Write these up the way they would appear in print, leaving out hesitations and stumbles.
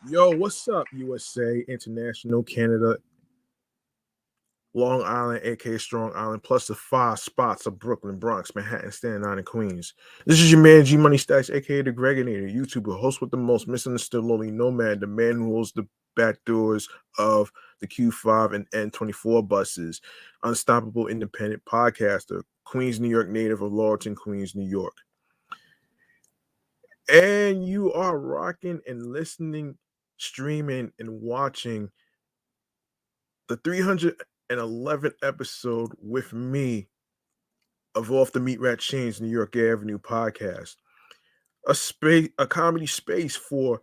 Yo, what's up, USA, International, Canada, Long Island, aka Strong Island, plus the 5 spots of Brooklyn, Bronx, Manhattan, Staten Island, and Queens. This is your man G Money Stacks, aka the Gregonator, YouTuber, host with the most, misunderstood lonely nomad, the man who holds the back doors of the Q5 and N24 buses, unstoppable independent podcaster, Queens, New York native of Laurelton, Queens, New York. And you are rocking and listening, streaming, and watching the 311th episode with me of Off the Meat Rat Chainz New York Avenue podcast. A comedy space for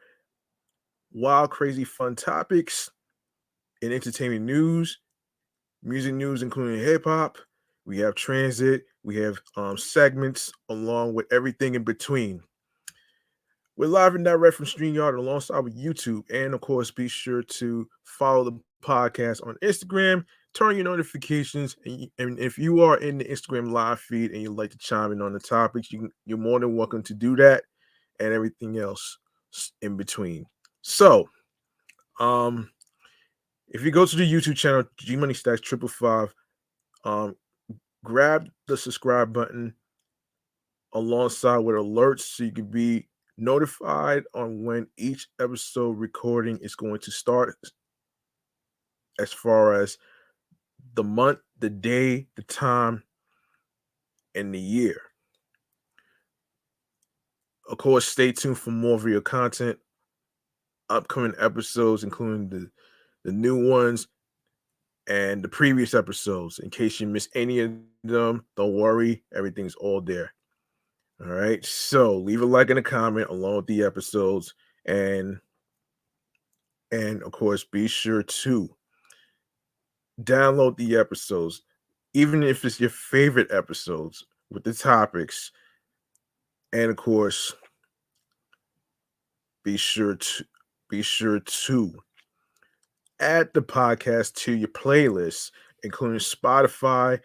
wild, crazy, fun topics and entertainment news, music news, including hip hop. We have transit, we have segments along with everything in between. We're live and direct from StreamYard alongside with YouTube. And of course, be sure to follow the podcast on Instagram, turn your notifications. And if you are in the Instagram live feed and you'd like to chime in on the topics, you're more than welcome to do that and everything else in between. So, if you go to the YouTube channel, G Money Stacks 555, grab the subscribe button alongside with alerts so you can be notified on when each episode recording is going to start, as far as the month, the day, the time, and the year. Of course, stay tuned for more video content, upcoming episodes, including the new ones and the previous episodes. In case you miss any of them, don't worry, everything's all there. All right, so leave a like and a comment along with the episodes, and of course, be sure to download the episodes, even if it's your favorite episodes with the topics, and of course, be sure to add the podcast to your playlist, including Spotify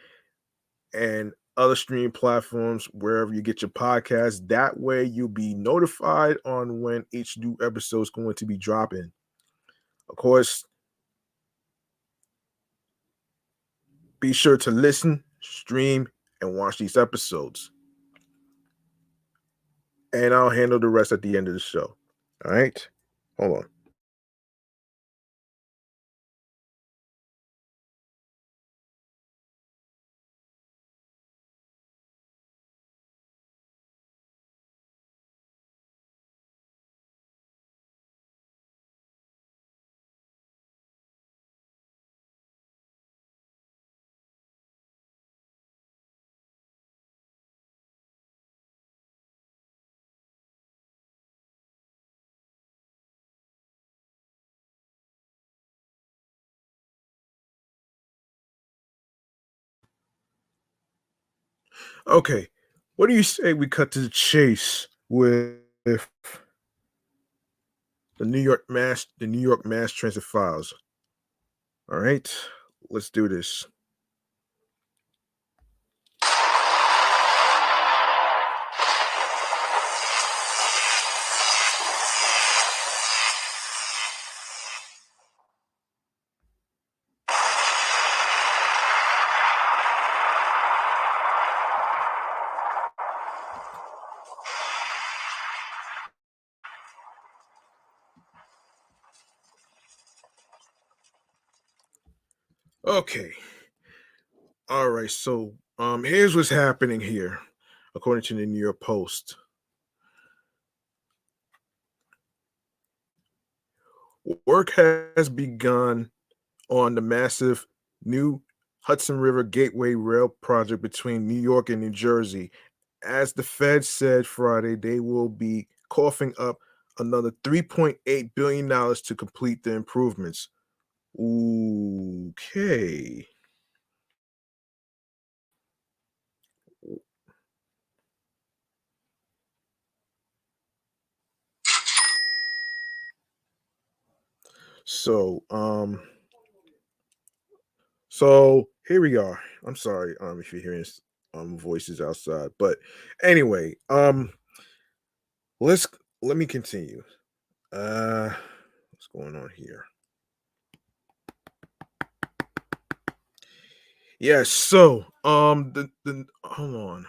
and other streaming platforms, wherever you get your podcast. That way, you'll be notified on when each new episode is going to be dropping. Of course, be sure to listen, stream, and watch these episodes. And I'll handle the rest at the end of the show. All right? Hold on. Okay. What do you say we cut to the chase with the New York mass transit files? All right. Let's do this. Okay. All right. So, here's what's happening here, according to the New York Post. Work has begun on the massive new Hudson River Gateway Rail project between New York and New Jersey. As the Fed said Friday, they will be coughing up another $3.8 billion to complete the improvements. Okay. So, so here we are. I'm sorry, if you're hearing this. voices outside. But anyway, let's let me continue. What's going on here? Yeah, so the hold on.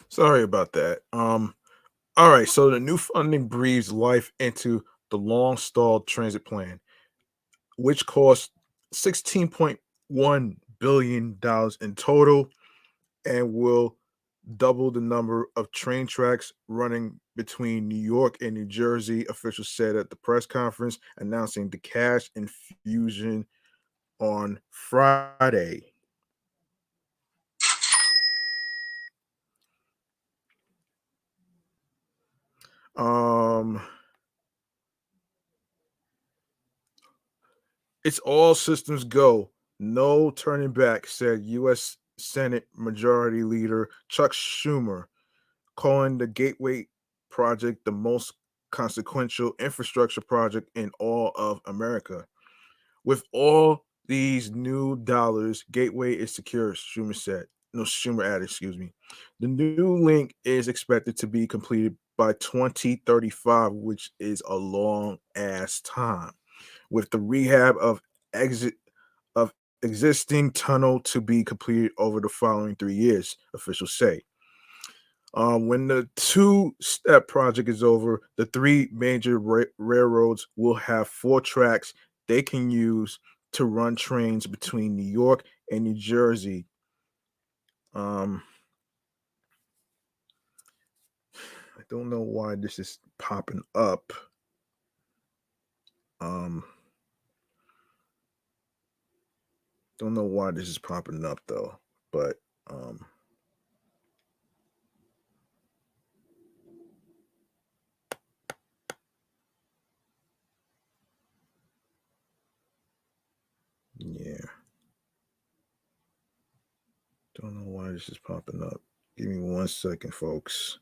Sorry about that. All right, so the new funding breathes life into the long stalled transit plan, which cost $16.1 billion in total and will double the number of train tracks running between New York and New Jersey, officials said at the press conference announcing the cash infusion on Friday. Um, it's all systems go. No turning back, said U.S. Senate Majority Leader Chuck Schumer, calling the Gateway project the most consequential infrastructure project in all of America. With all these new dollars, Gateway is secure, Schumer said. No, Schumer added, excuse me. The new link is expected to be completed by 2035, which is a long ass time, with the rehab exit of existing tunnel to be completed over the following 3 years, officials say. When the two-step project is over, the three major railroads will have four tracks they can use to run trains between New York and New Jersey. Um, I don't know why this is popping up. Um, don't know why this is popping up though, but yeah, don't know why this is popping up. Give me 1 second, folks.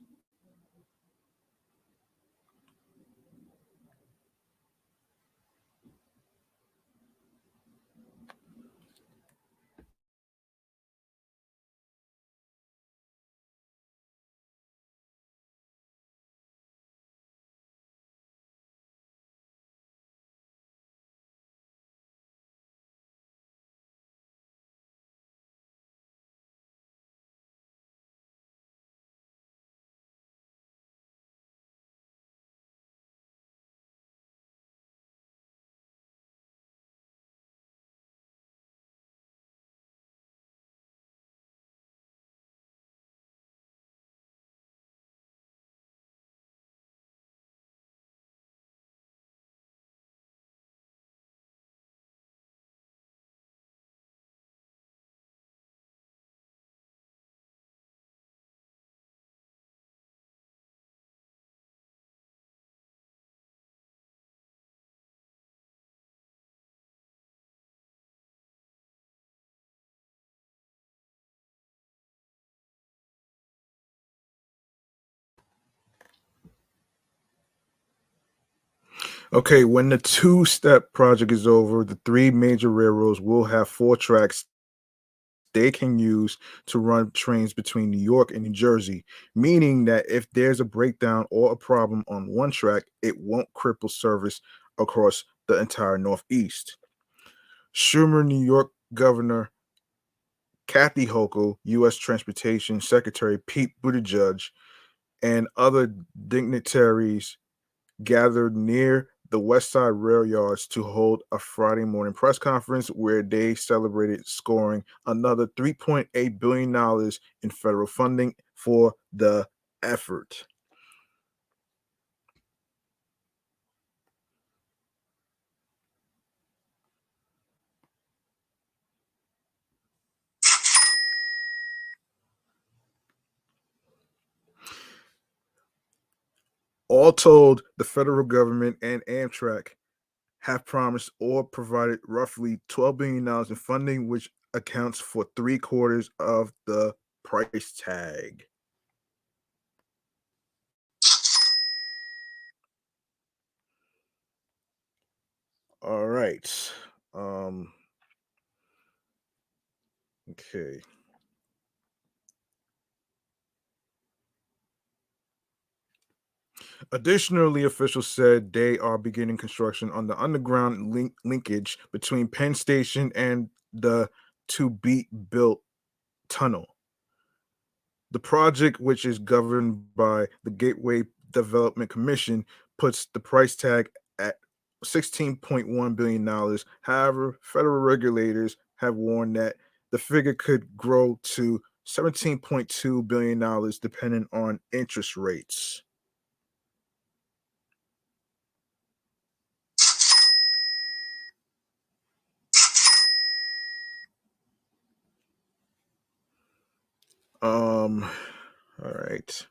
Okay, when the two-step project is over, the three major railroads will have four tracks they can use to run trains between New York and New Jersey, meaning that if there's a breakdown or a problem on one track, it won't cripple service across the entire Northeast. Schumer, New York Governor Kathy Hochul, U.S. Transportation Secretary Pete Buttigieg, and other dignitaries gathered near the West Side rail yards to hold a Friday morning press conference where they celebrated scoring another $3.8 billion in federal funding for the effort. All told, the federal government and Amtrak have promised or provided roughly $12 billion in funding, which accounts for three-quarters of the price tag. All right. Okay. Additionally, officials said they are beginning construction on the underground linkage between Penn Station and the to be built tunnel. The project, which is governed by the Gateway Development Commission, puts the price tag at $16.1 billion. However, federal regulators have warned that the figure could grow to $17.2 billion depending on interest rates. All right.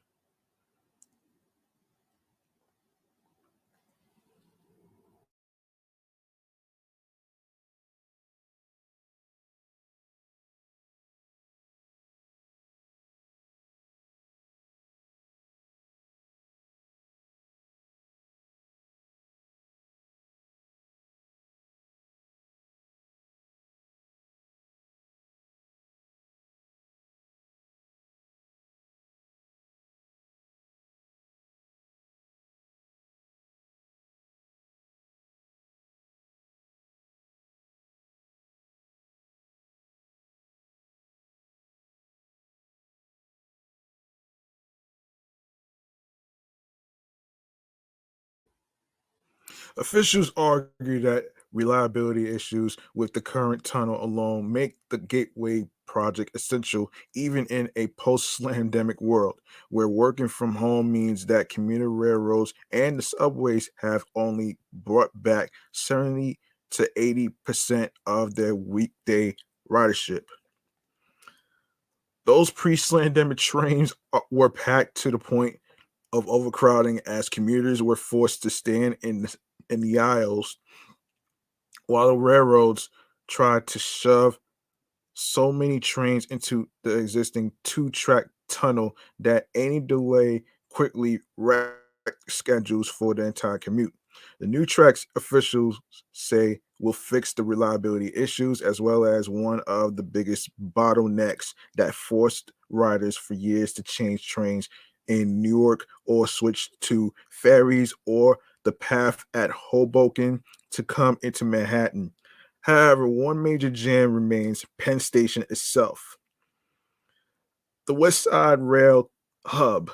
Officials argue that reliability issues with the current tunnel alone make the Gateway project essential even in a post-slamdemic world where working from home means that commuter railroads and the subways have only brought back 70 to 80% of their weekday ridership. Those pre-slamdemic trains were packed to the point of overcrowding as commuters were forced to stand in the aisles while the railroads tried to shove so many trains into the existing two-track tunnel that any delay quickly wrecked schedules for the entire commute. The new tracks officials say will fix the reliability issues as well as one of the biggest bottlenecks that forced riders for years to change trains in New York or switch to ferries or the path at Hoboken to come into Manhattan. However, one major jam remains Penn Station itself. The West Side Rail hub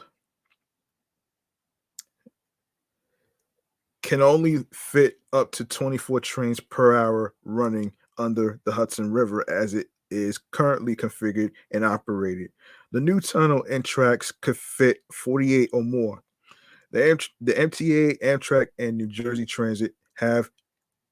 can only fit up to 24 trains per hour running under the Hudson River as it is currently configured and operated. The new tunnel and tracks could fit 48 or more. The MTA, Amtrak, and New Jersey Transit have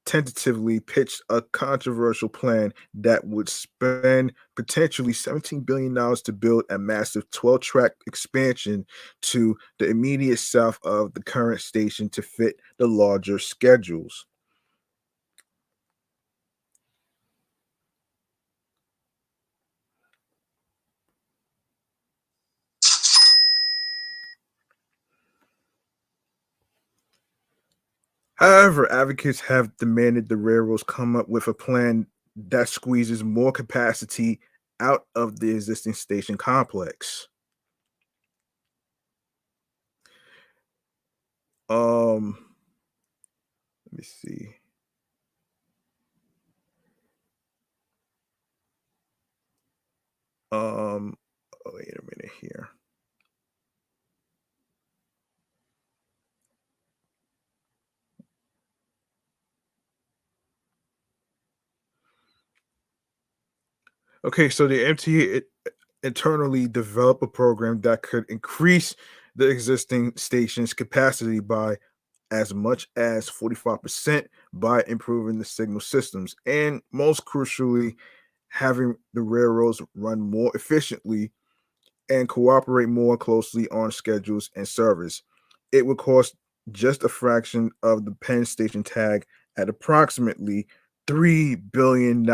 tentatively pitched a controversial plan that would spend potentially $17 billion to build a massive 12-track expansion to the immediate south of the current station to fit the larger schedules. However, advocates have demanded the railroads come up with a plan that squeezes more capacity out of the existing station complex. Um, Let me see. Um, wait a minute here. Okay, so the MTA internally developed a program that could increase the existing station's capacity by as much as 45% by improving the signal systems and, most crucially, having the railroads run more efficiently and cooperate more closely on schedules and service. It would cost just a fraction of the Penn Station tag at approximately $3 billion.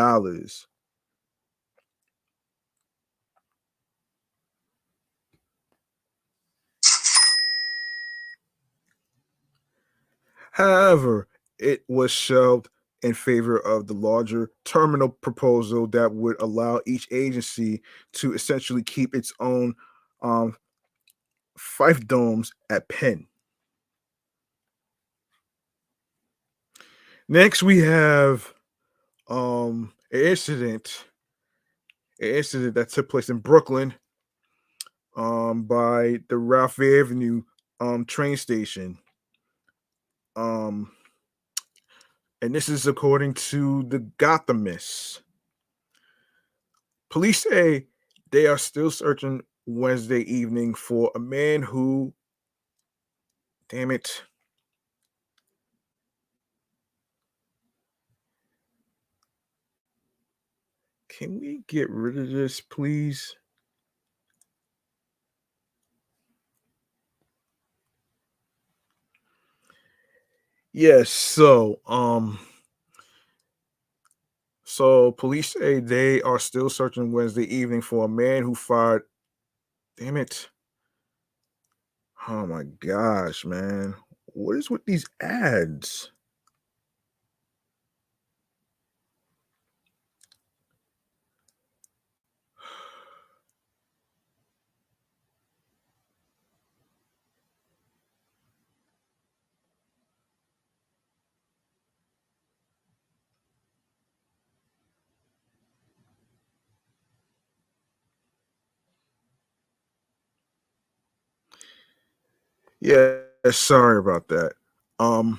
However, it was shelved in favor of the larger terminal proposal that would allow each agency to essentially keep its own um, fiefdoms at Penn. Next, we have an incident that took place in Brooklyn by the Ralph Avenue train station. Um, and this is according to the Gothamists. Police say they are still searching Wednesday evening for a man who, damn it, can we get rid of this, please? Yes, so police say they are still searching Wednesday evening for a man who fired, damn it. Oh my gosh, man. What is with these ads? Yeah, sorry about that. Um,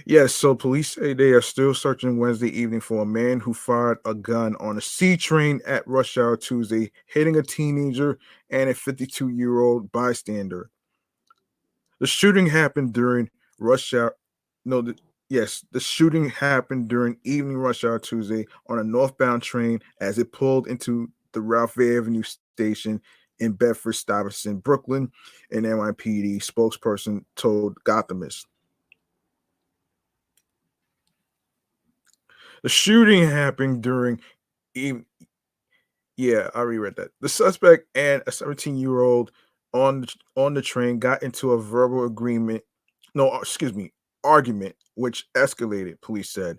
yes, so police say they are still searching Wednesday evening for a man who fired a gun on a C train at rush hour Tuesday, hitting a teenager and a 52-year-old bystander. The shooting happened during rush hour. No, yes, the shooting happened during evening rush hour Tuesday on a northbound train as it pulled into the Ralph Avenue station in Bedford Stuyvesant, Brooklyn. An NYPD spokesperson told Gothamist. The shooting happened during eve- yeah, I reread that. The suspect and a 17-year-old on the train got into a verbal agreement. No, excuse me, argument, which escalated. Police said.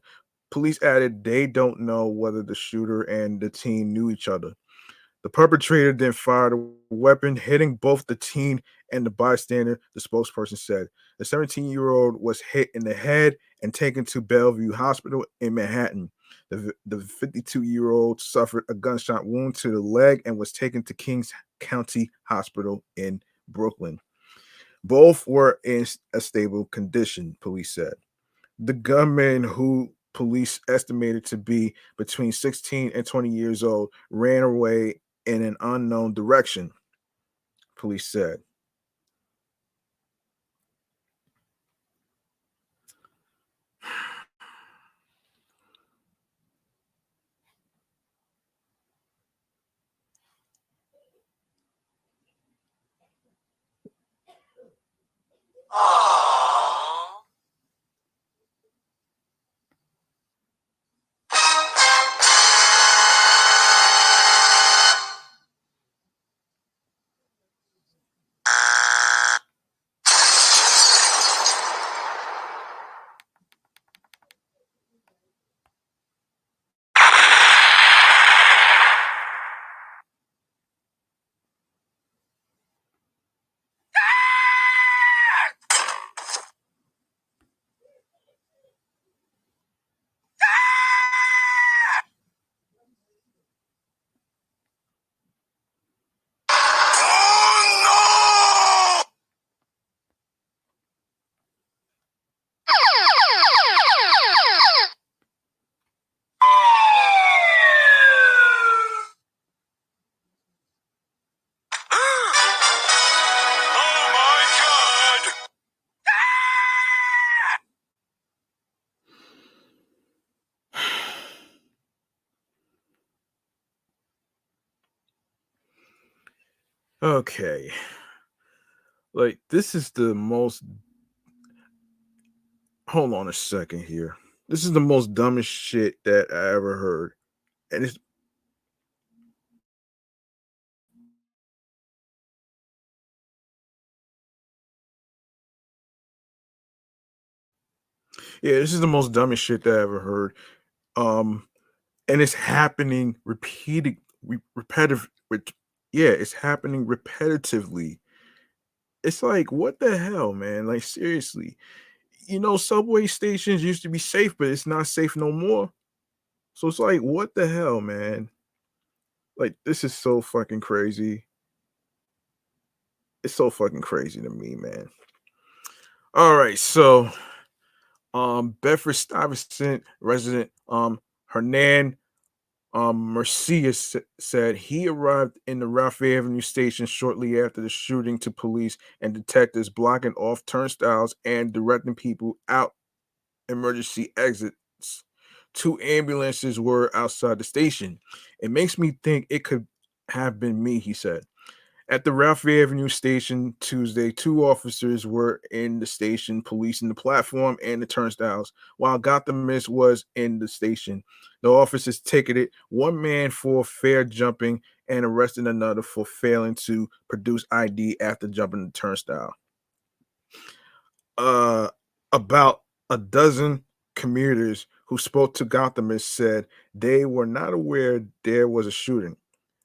Police added they don't know whether the shooter and the teen knew each other. The perpetrator then fired a weapon, hitting both the teen and the bystander, the spokesperson said. The 17-year-old was hit in the head and taken to Bellevue Hospital in Manhattan. The 52-year-old suffered a gunshot wound to the leg and was taken to Kings County Hospital in Brooklyn. Both were in a stable condition, police said. The gunman, who police estimated to be between 16 and 20 years old, ran away in an unknown direction, police said. Okay. Like, this is the most hold on a second here. This is the most dumbest shit that I ever heard. And it's yeah, this is the most dumbest shit that I ever heard. Um, and it's happening repetitive yeah, it's happening repetitively. It's like, what the hell, man? Like, seriously. Subway stations used to be safe, but it's not safe no more. So it's like, what the hell, man? Like, this is so fucking crazy. It's so fucking crazy to me, man. All right, so Bedford Stuyvesant resident Hernan Mercius said he arrived in the Ralph Avenue station shortly after the shooting to police and detectives blocking off turnstiles and directing people out emergency exits. Two ambulances were outside the station. It makes me think it could have been me, he said. At the Ralph Avenue station Tuesday, two officers were in the station policing the platform and the turnstiles, while Gothamist was in the station. The officers ticketed one man for fare jumping and arrested another for failing to produce ID after jumping the turnstile. Uh, about a dozen commuters who spoke to Gothamist said they were not aware there was a shooting.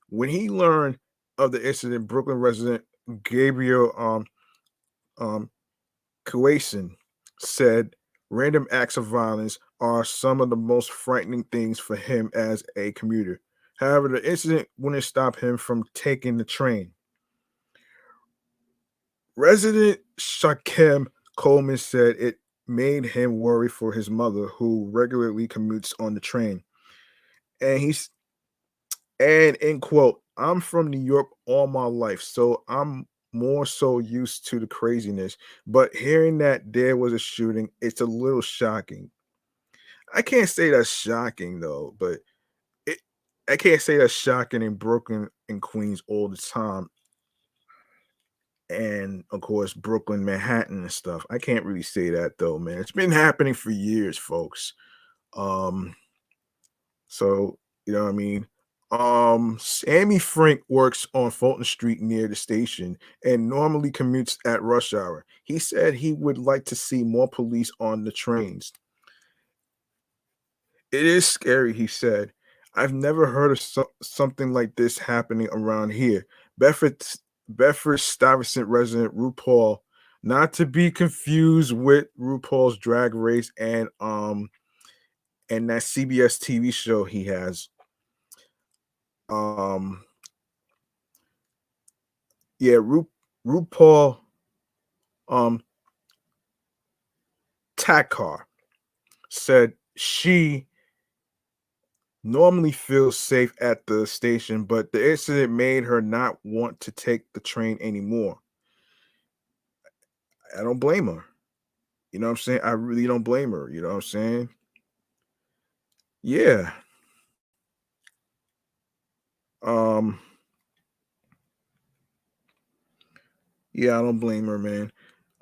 When he learned of the incident, Brooklyn resident Gabriel um, Kuason said random acts of violence are some of the most frightening things for him as a commuter. However, the incident wouldn't stop him from taking the train. Resident Shakem Coleman said it made him worry for his mother, who regularly commutes on the train. And he's And end quote, I'm from New York all my life, so I'm more so used to the craziness. But hearing that there was a shooting, it's a little shocking. I can't say that's shocking though, but it I can't say that's shocking in Brooklyn and Queens all the time. And of course, Brooklyn, Manhattan, and stuff. I can't really say that though, man. It's been happening for years, folks. Um, So, you know what I mean? Sammy Frank works on Fulton Street near the station and normally commutes at rush hour. He said he would like to see more police on the trains. It is scary, he said. I've never heard of something like this happening around here. Bedford, Bedford Stuyvesant resident RuPaul, not to be confused with RuPaul's Drag Race and that CBS TV show he has. Um, Yeah, RuPaul um Takar said she normally feels safe at the station, but the incident made her not want to take the train anymore. I don't blame her. You know what I'm saying? I really don't blame her. You know what I'm saying? Yeah. Um, yeah, I don't blame her, man.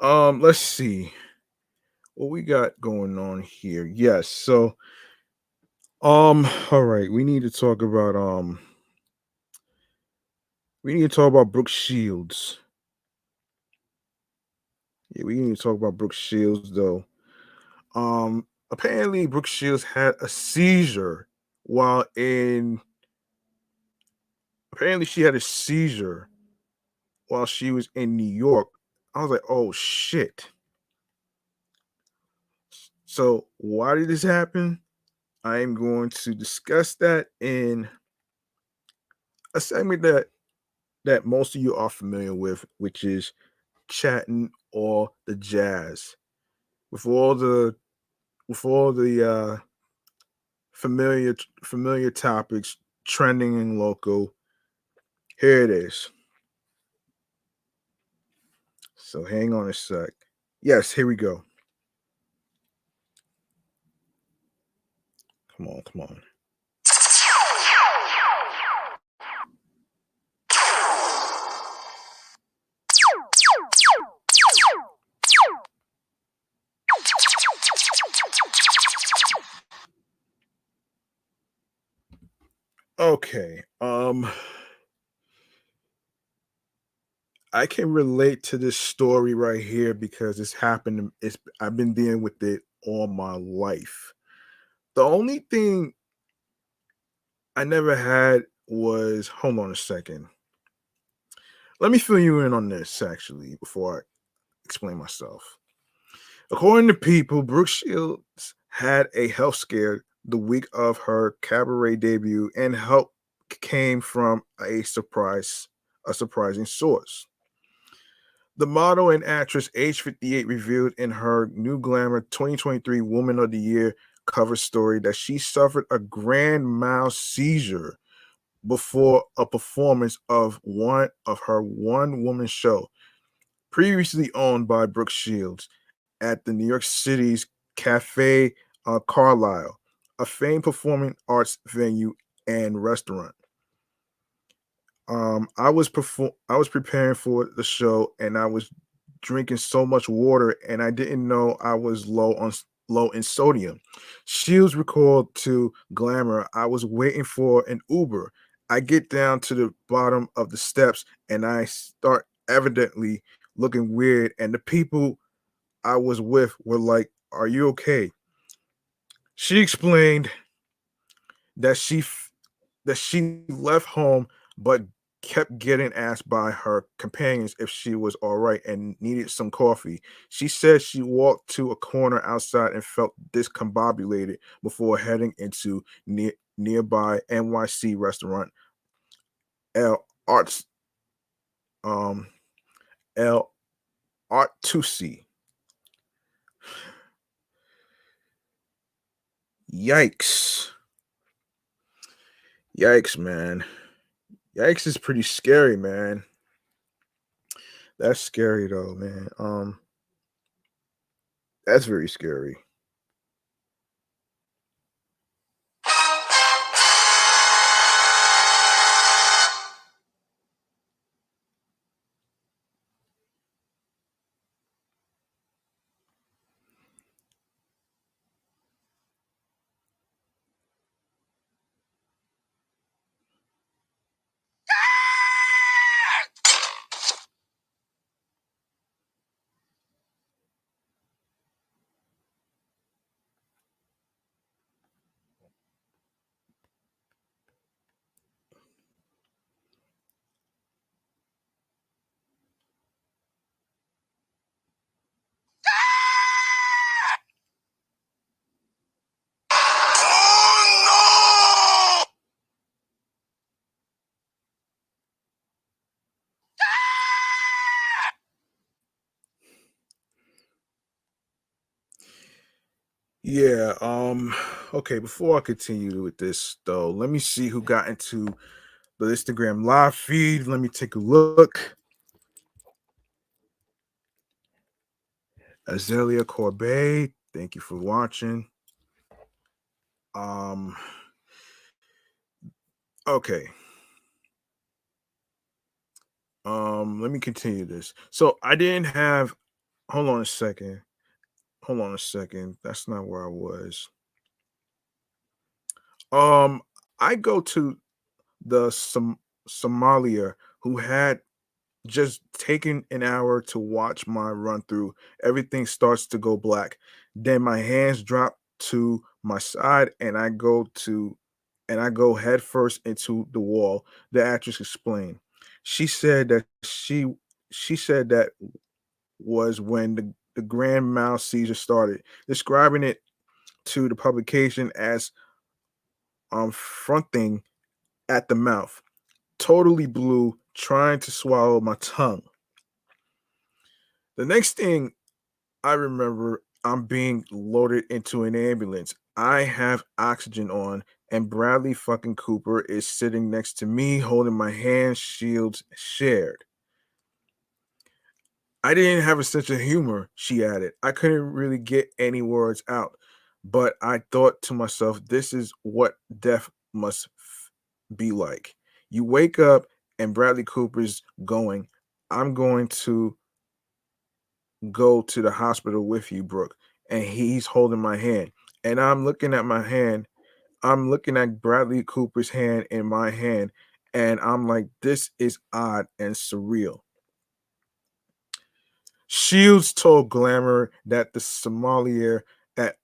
Let's see what we got going on here. Yes, so all right, we need to talk about Brooke Shields. Yeah, we need to talk about Brooke Shields though. Apparently Brooke Shields had a seizure while in apparently she had a seizure while she was in New York. I was like, "Oh shit." So, why did this happen? I am going to discuss that in a segment that most of you are familiar with, which is chatting or the jazz. With all the familiar topics trending in local. Here it is. So hang on a sec. Yes, here we go. Come on, come on. Okay. I can relate to this story right here because it's happened. It's I've been dealing with it all my life. The only thing I never had was hold on a second. Let me fill you in on this actually before I explain myself. According to people, Brooke Shields had a health scare the week of her cabaret debut, and help came from a surprising source. The model and actress, age 58, revealed in her New Glamour 2023 Woman of the Year cover story that she suffered a grand mal seizure before a performance of her one woman show, previously owned by Brooke Shields, at the New York City's Cafe Carlisle, a famed performing arts venue and restaurant. I was preparing for the show, and I was drinking so much water, and I didn't know I was low in sodium. Shields recalled to Glamour, I was waiting for an Uber. I get down to the bottom of the steps, and I start evidently looking weird, and the people I was with were like, "Are you okay?" She explained that she left home, but kept getting asked by her companions if she was all right and needed some coffee. She said she walked to a corner outside and felt discombobulated before heading into nearby NYC restaurant El Arts um El Artusi. Yikes. Yikes, man. Yikes is pretty scary, man. That's scary though, man. That's very scary. Yeah, okay, before I continue with this though, let me see who got into the Instagram live feed. Let me take a look. Azalea Corbet, thank you for watching. Um, okay. Let me continue this. So I didn't have hold on a second. Hold on a second. That's not where I was. Um, I go to the Somalia who had just taken an hour to watch my run through. Everything starts to go black. Then my hands drop to my side, and I go head first into the wall. The actress explained. She said that she said that was when the grand mal seizure started, describing it to the publication as fronting at the mouth, totally blue, trying to swallow my tongue. The next thing I remember, I'm being loaded into an ambulance. I have oxygen on, and Bradley fucking Cooper is sitting next to me, holding my hand, shields shared. I didn't have a sense of humor, she added. I couldn't really get any words out, but I thought to myself, this is what death must be like. You wake up, and Bradley Cooper's going, I'm going to go to the hospital with you, Brooke. And he's holding my hand. And I'm looking at my hand. I'm looking at Bradley Cooper's hand in my hand, and I'm like, this is odd and surreal. Shields told Glamour that the sommelier at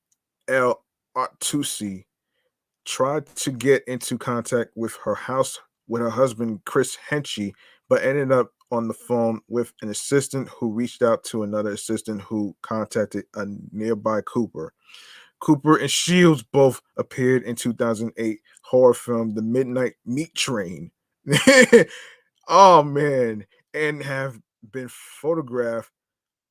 El Artusi tried to get into contact with her house with her husband Chris Henchy, but ended up on the phone with an assistant who reached out to another assistant who contacted a nearby Cooper. Cooper and Shields both appeared in 2008 horror film The Midnight Meat Train. Oh man, and have been photographed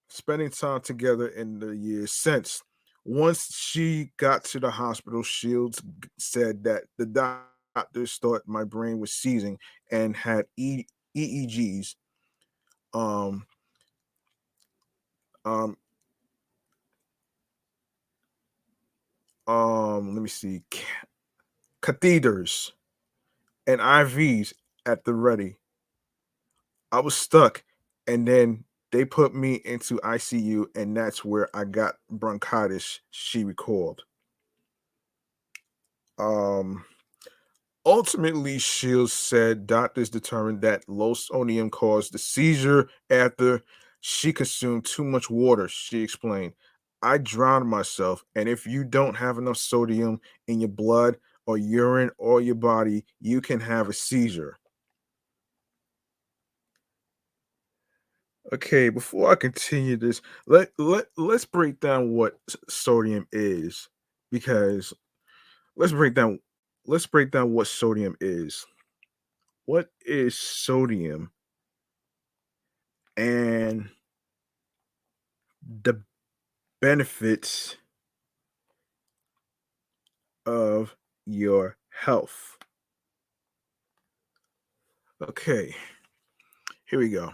spending time together in the years since. Once she got to the hospital, Shields said that the doctors thought my brain was seizing and had EEGs. Um, um, let me see, catheters and IVs at the ready. I was stuck, and then they put me into ICU, and that's where I got bronchitis. She recalled. Um, Ultimately, Shields said doctors determined that low sodium caused the seizure after she consumed too much water. She explained, I drowned myself, and if you don't have enough sodium in your blood or urine or your body, you can have a seizure. Okay, before I continue this, let's break down what sodium is because let's break down let's break down what sodium is. What is sodium and the benefits of your health? Okay, here we go.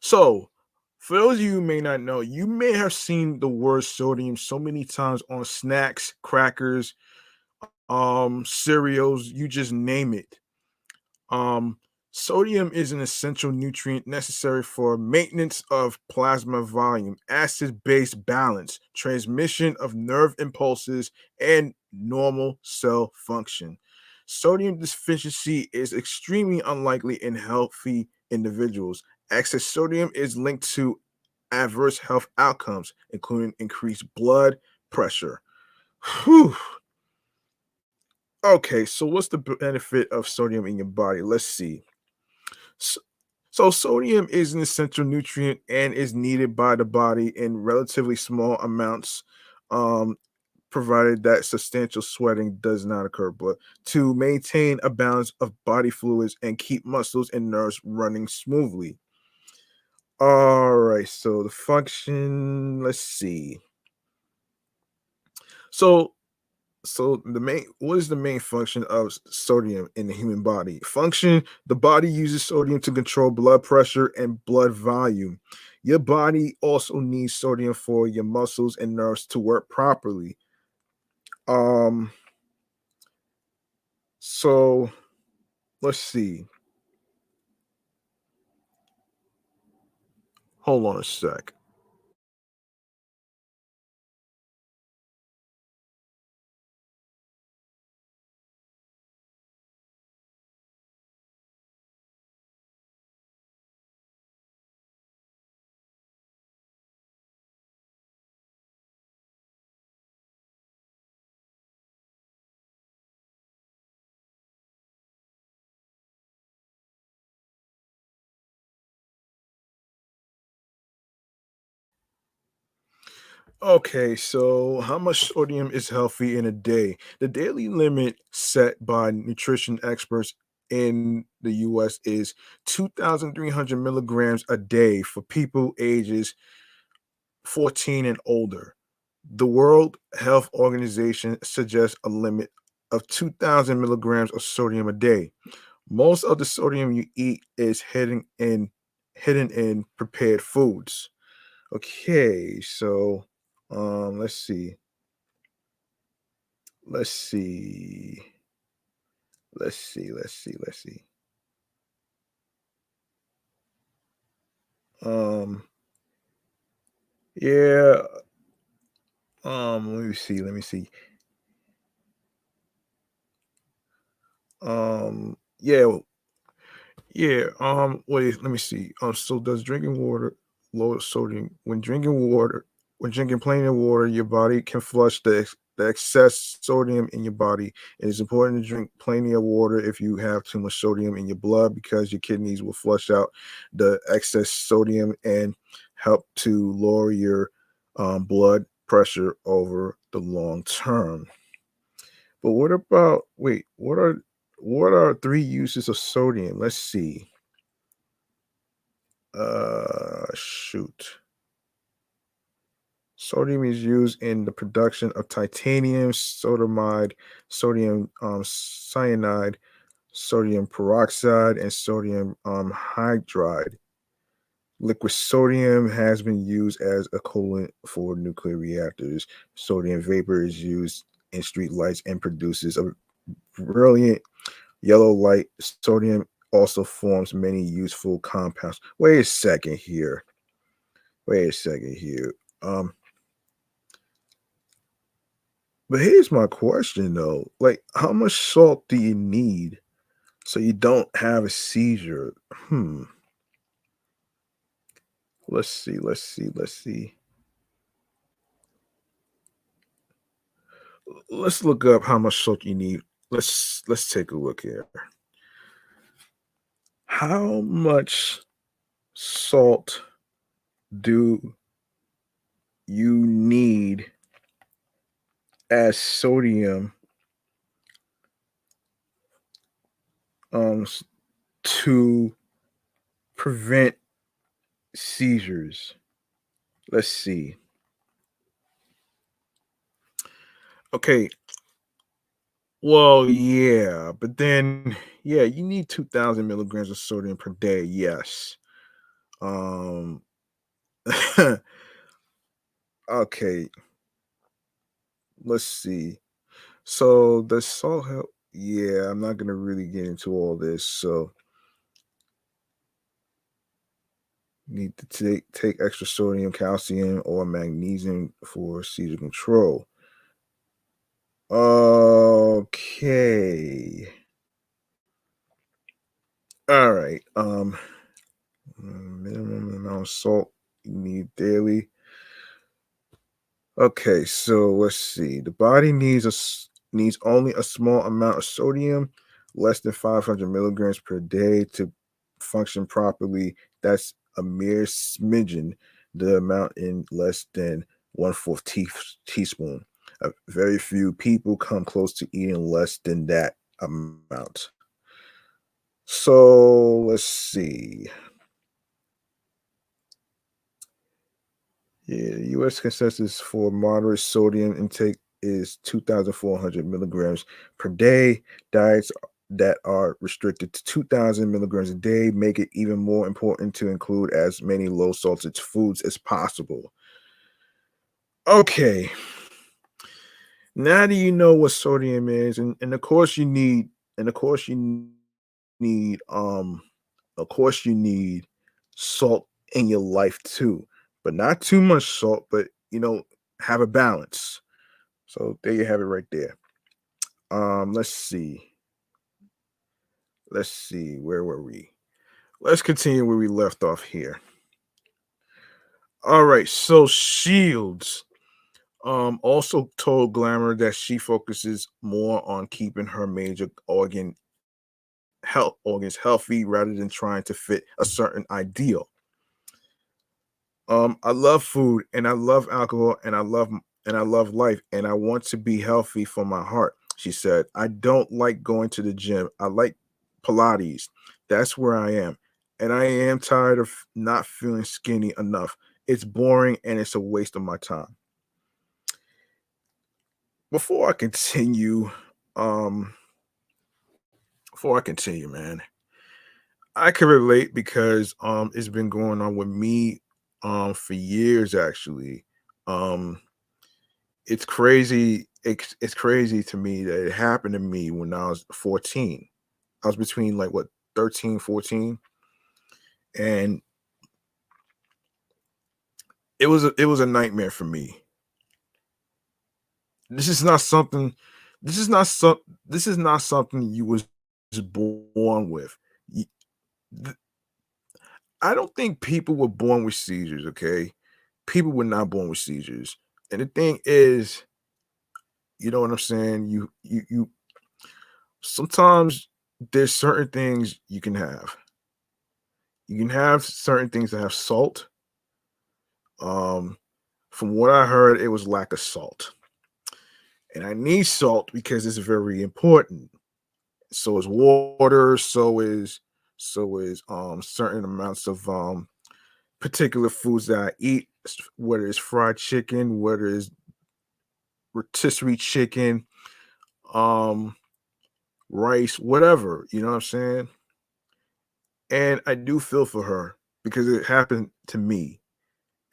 So, for those of you who may not know, you may have seen the word sodium so many times on snacks, crackers, cereals, you just name it. Um, Sodium is an essential nutrient necessary for maintenance of plasma volume, acid base balance, transmission of nerve impulses, and normal cell function. Sodium deficiency is extremely unlikely in healthy individuals. Excess sodium is linked to adverse health outcomes, including increased blood pressure. Whew. Okay, so what's the benefit of sodium in your body? Let's see. So, so sodium is an essential nutrient and is needed by the body in relatively small amounts, um, provided that substantial sweating does not occur, but to maintain a balance of body fluids and keep muscles and nerves running smoothly. All right, so the function, let's see. So So the main what is the main function of sodium in the human body? Function, the body uses sodium to control blood pressure and blood volume. Your body also needs sodium for your muscles and nerves to work properly. Um so let's see. Hold on a sec. Okay, so how much sodium is healthy in a day? The daily limit set by nutrition experts in the US is 2,300 milligrams a day for people ages 14 and older. The World Health Organization suggests a limit of 2,000 milligrams of sodium a day. Most of the sodium you eat is hidden in prepared foods. Okay, so let's see. Let's see. Let's see. Um yeah, let me see. Yeah, yeah. Wait, let me see. So does drinking water lower sodium? When drinking plenty of water, your body can flush the excess sodium in your body. It is important to drink plenty of water if you have too much sodium in your blood because your kidneys will flush out the excess sodium and help to lower your blood pressure over the long term. But what about wait, what are three uses of sodium? Let's see. Shoot. Sodium is used in the production of titanium, sodiumide, sodium cyanide, sodium peroxide, and sodium hydride. Liquid sodium has been used as a coolant for nuclear reactors. Sodium vapor is used in street lights and produces a brilliant yellow light. Sodium also forms many useful compounds. Wait a second here. Wait a second here. But here's my question though. Like, how much salt do you need so you don't have a seizure? Hmm. Let's see. Let's look up how much salt you need. Let's take a look here. How much salt do you need as sodium um to prevent seizures? Let's see. Okay, well, yeah, but then, yeah, you need 2,000 milligrams of sodium per day. Yes. Um, okay, let's see. So the salt help. Yeah, I'm not gonna really get into all this. So need to take extra sodium, calcium, or magnesium for seizure control. Okay. All right. Minimum amount of salt you need daily. Okay, so let's see. The body needs only a small amount of sodium, less than 500 milligrams per day to function properly. That's a mere smidgen, the amount in less than one-fourth teaspoon. Very few people come close to eating less than that amount. So let's see. Yeah, U.S. consensus for moderate sodium intake is 2,400 milligrams per day. Diets that are restricted to 2,000 milligrams a day make it even more important to include as many low salted foods as possible. Okay, now that you know what sodium is, and of course you need, and need, of course you need salt in your life too, but not too much salt, but have a balance. So there you have it right there. Let's see. Let's see. Where were we? Let's continue where we left off here. All right. So Shields also told Glamour that she focuses more on keeping her major organs healthy rather than trying to fit a certain ideal. I love food and I love alcohol and I love life and I want to be healthy for my heart. She said, I don't like going to the gym. I like Pilates. That's where I am. And I am tired of not feeling skinny enough. It's boring and it's a waste of my time. Before I continue, um, man, I can relate because it's been going on with me for years actually. Um it's crazy. It's crazy to me that it happened to me when I was 14. I was between like what 13, 14, and it was a nightmare for me. This is not something this is not something you was born with. Y- th- I don't think people were born with seizures, okay? People were not born with seizures. And the thing is, you know what I'm saying? You sometimes there's certain things you can have. You can have certain things that have salt. Um, from what I heard, it was lack of salt. And I need salt because it's very important. So is water, so is certain amounts of particular foods that I eat, whether it's fried chicken, whether it's rotisserie chicken, um, rice, whatever, you know what I'm saying? And I do feel for her because it happened to me.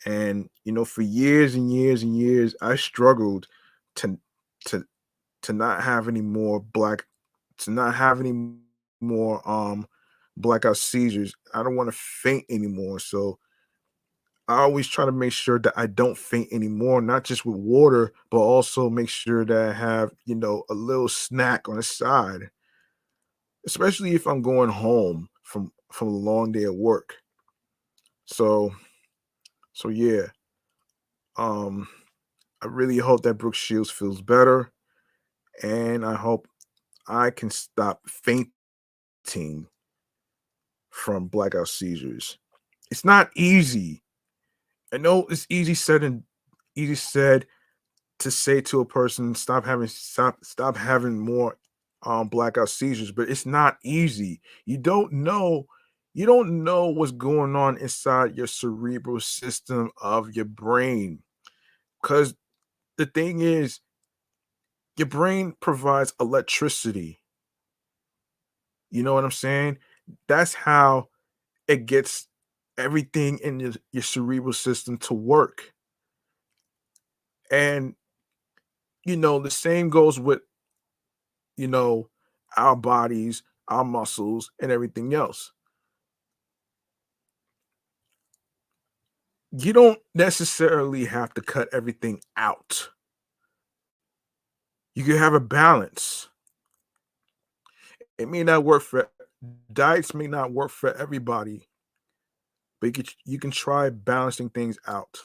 And for years and years and years, I struggled to to to not have any more to not have any more blackout seizures. I don't want to faint anymore. So I always try to make sure that I don't faint anymore, not just with water, but also make sure that I have, a little snack on the side, especially if I'm going home from a long day at work. So yeah, um, I really hope that Brooke Shields feels better, and I hope I can stop fainting from blackout seizures. It's not easy. I know it's easy said to say to a person, stop having more blackout seizures, but it's not easy. You don't know what's going on inside your cerebral system of your brain. Because the thing is, your brain provides electricity. You know what I'm saying? That's how it gets everything in your cerebral system to work. And the same goes with you know, our bodies, our muscles, and everything else. You don't necessarily have to cut everything out. You can have a balance. It may not work for diets may not work for everybody, but you can try balancing things out.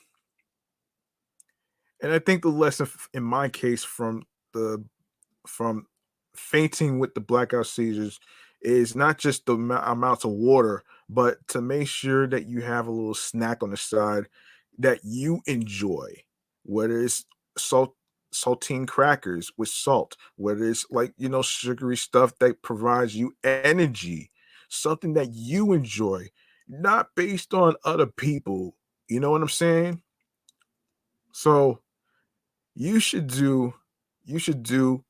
And I think the lesson in my case the from fainting with the blackout seizures is not just the amounts of water, but to make sure that you have a little snack on the side that you enjoy, whether it's salt, saltine crackers with salt, whether it's like, sugary stuff that provides you energy, something that you enjoy, not based on other people. You know what I'm saying? So you should do, you should do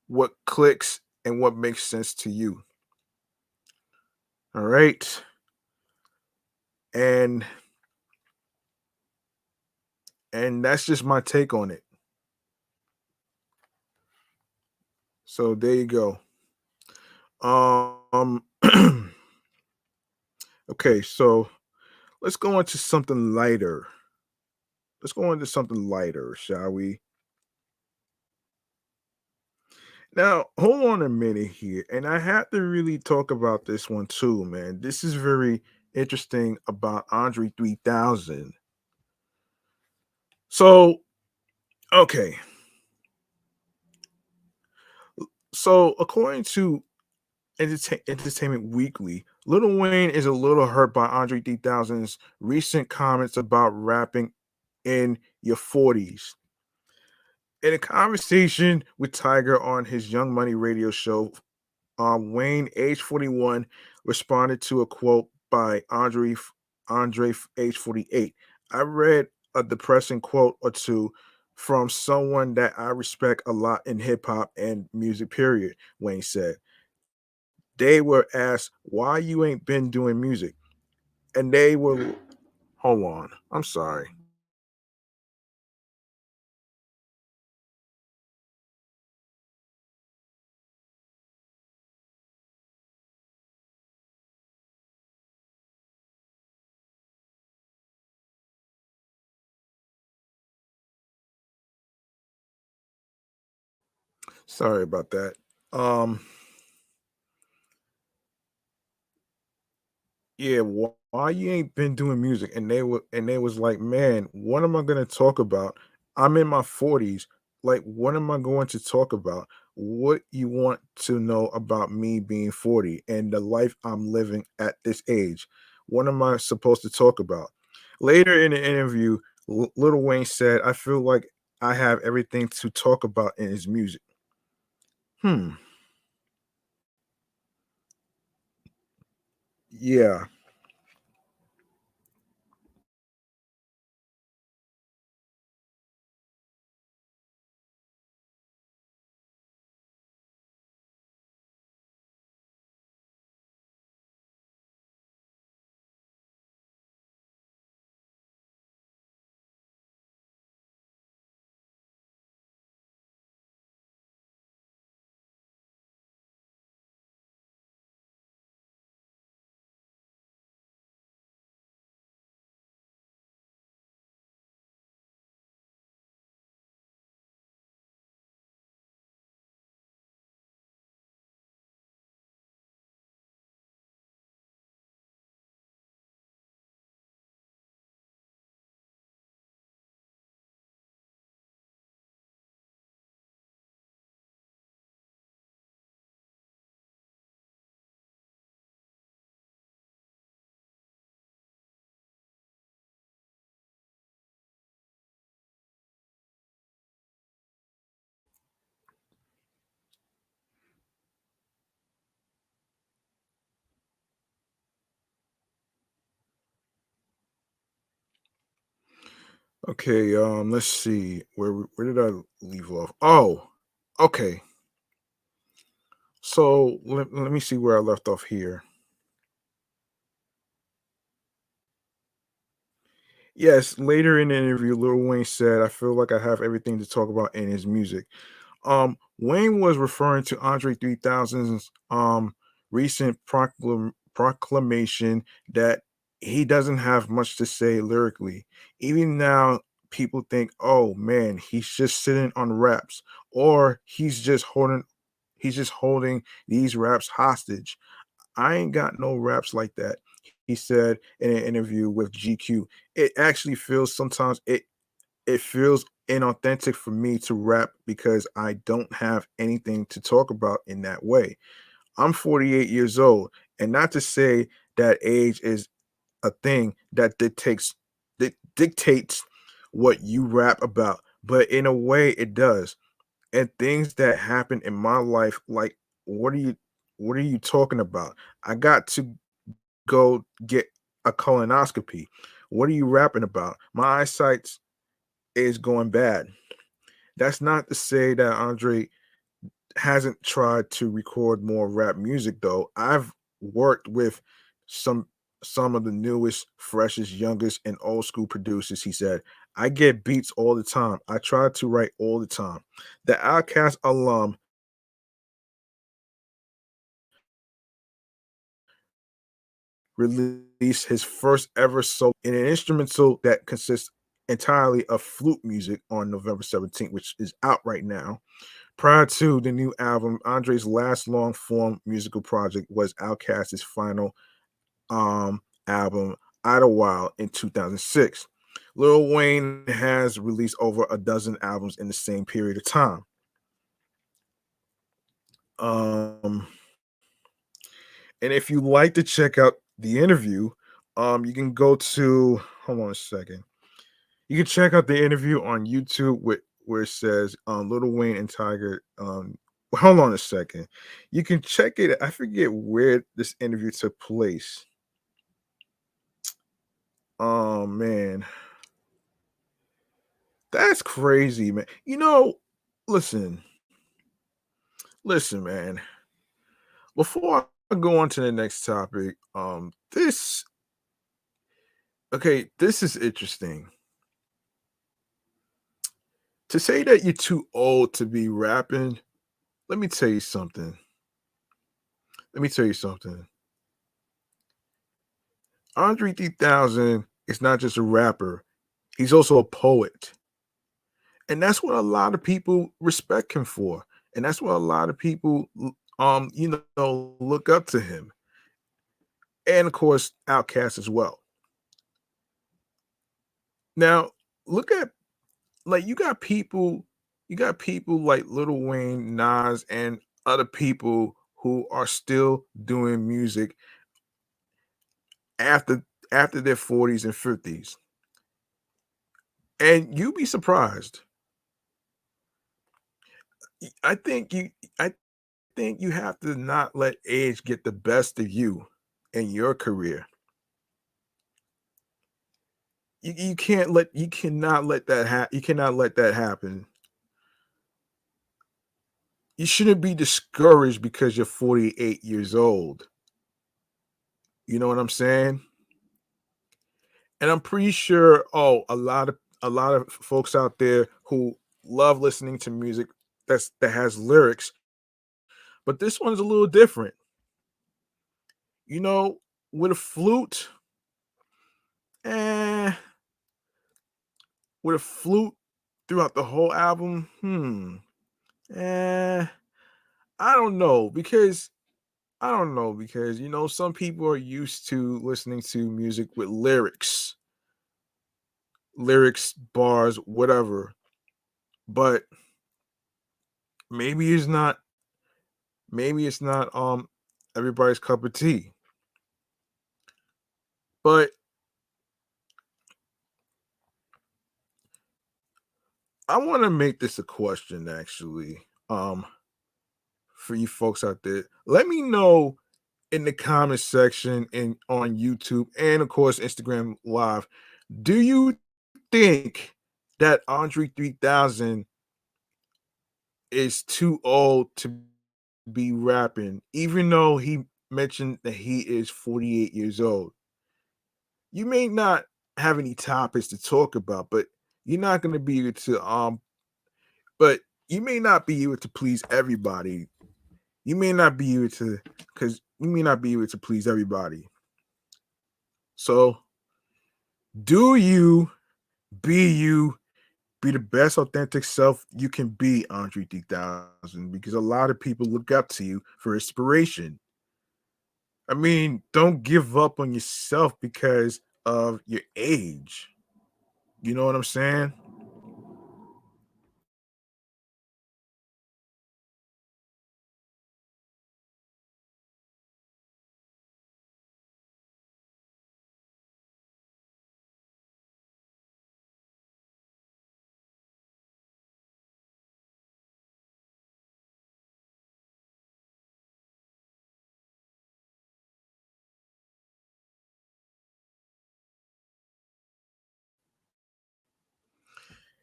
what clicks and what makes sense to you. All right. And that's just my take on it. So there you go. Um okay, so let's go into something lighter. Let's go into something lighter, shall we? Now, hold on a minute here. And I have to really talk about this one too, man. This is very interesting about Andre 3000. So, okay. So, according to Entertainment Weekly, Lil Wayne is a little hurt by Andre 3000's recent comments about rapping in your 40s. In a conversation with Tiger on his Young Money radio show, Wayne, age 41, responded to a quote by Andre, age 48. I read a depressing quote or two from someone that I respect a lot in hip hop and music, period, Wayne said. They were asked why you ain't been doing music. And they were, hold on, I'm sorry. Sorry about that. Um, Yeah, why you ain't been doing music? And they was like, man, what am I gonna talk about? I'm in my 40s. Like, what am I going to talk about? What you want to know about me being 40 and the life I'm living at this age? What am I supposed to talk about? Later in the interview, Lil Wayne said, I feel like I have everything to talk about in his music. Hmm. Yeah. Okay, let's see. Where did I leave off? Oh, okay. So let me see where I left off here. Yes, later in the interview, Lil Wayne said, I feel like I have everything to talk about in his music. Wayne was referring to Andre 3000's recent proclamation that he doesn't have much to say lyrically. Even now, people think, oh man, he's just sitting on raps, or he's just holding these raps hostage. I ain't got no raps like that. He said in an interview with GQ. It actually feels sometimes it feels inauthentic for me to rap because I don't have anything to talk about in that way. I'm 48 years old, and not to say that age is a thing that dictates what you rap about, but in a way it does. And things that happen in my life, like what are you what are you talking about? I got to go get a colonoscopy. What are you rapping about? My eyesight is going bad. That's not to say that Andre hasn't tried to record more rap music though. I've worked with some some of the newest, freshest, youngest, and old school producers. He said, I get beats all the time. I try to write all the time. The Outcast alum released his first ever solo in an instrumental that consists entirely of flute music on November 17th, which is out right now. Prior to the new album, Andre's last long form musical project was Outkast's final album, Idlewild, in 2006. Lil Wayne has released over a dozen albums in the same period of time. Um, and if you like to check out the interview, you can go to hold on a second. You can check out the interview on YouTube with where it says Little Wayne and Tiger. Hold on a second. You can check it. I forget where this interview took place. Oh man, that's crazy, man. Listen, listen, man. Before I go on to the next topic, this okay, this is interesting. To say that you're too old to be rapping, let me tell you something. Let me tell you something. Andre 3000 is not just a rapper, he's also a poet. And that's what a lot of people respect him for. And that's what a lot of people look up to him. and of course Outkast as well. Now, look at like you got people like Lil Wayne, Nas, and other people who are still doing music after their 40s and 50s. And you'd be surprised. I think you have to not let age get the best of you in your career. You cannot let that you cannot let that happen. You shouldn't be discouraged because you're 48 years old. You know what I'm saying? And I'm pretty sure, oh, a lot of folks out there who love listening to music that has lyrics, but this one's a little different. You know, with a flute, eh, with a flute throughout the whole album, eh, I don't know because you know some people are used to listening to music with bars, whatever. But maybe it's not everybody's cup of tea. But I want to make this a question actually. For you folks out there. Let me know in the comment section and on YouTube and of course Instagram live. Do you think that Andre 3000 is too old to be rapping, even though he mentioned that he is 48 years old? You may not have any topics to talk about, but you're not going to be able to but you may not be able to please everybody. You may not be able to because you may not be able to please everybody. So do you be you be the best authentic self you can be, Andre 3000, because a lot of people look up to you for inspiration. I mean, don't give up on yourself because of your age. You know what I'm saying?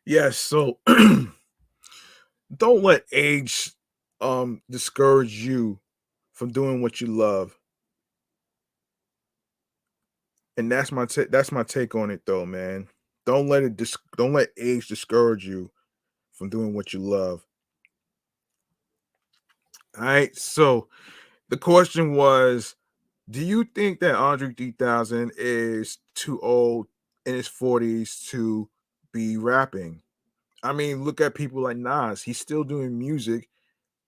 Yes, so don't let age discourage you from doing what you love. And that's my take on it though, man. Don't let age discourage you from doing what you love. All right. So the question was, do you think that Andre 3000 is too old in his 40s to be rapping? I mean, look at people like Nas. He's still doing music,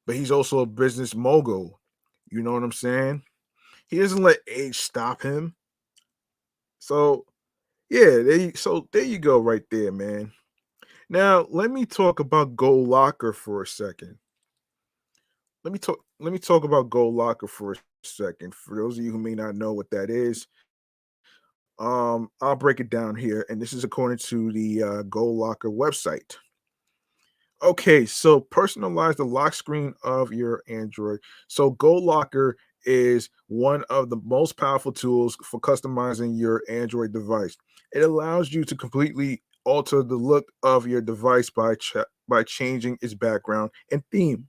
but he's also a business mogul. You know what I'm saying? He doesn't let age stop him. So yeah, there you go right there, man. Now let me talk about Gold Locker for a second. Let me talk about Gold Locker for a second. For those of you who may not know what that is, I'll break it down here, and this is according to the Gold Locker website. Okay, so personalize the lock screen of your Android. So Gold Locker is one of the most powerful tools for customizing your Android device. It allows you to completely alter the look of your device by changing its background and theme.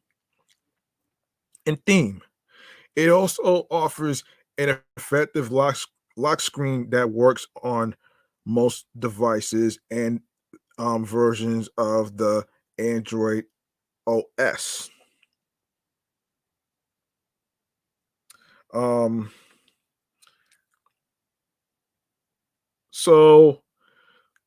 It also offers an effective lock screen that works on most devices and versions of the Android OS. Um, so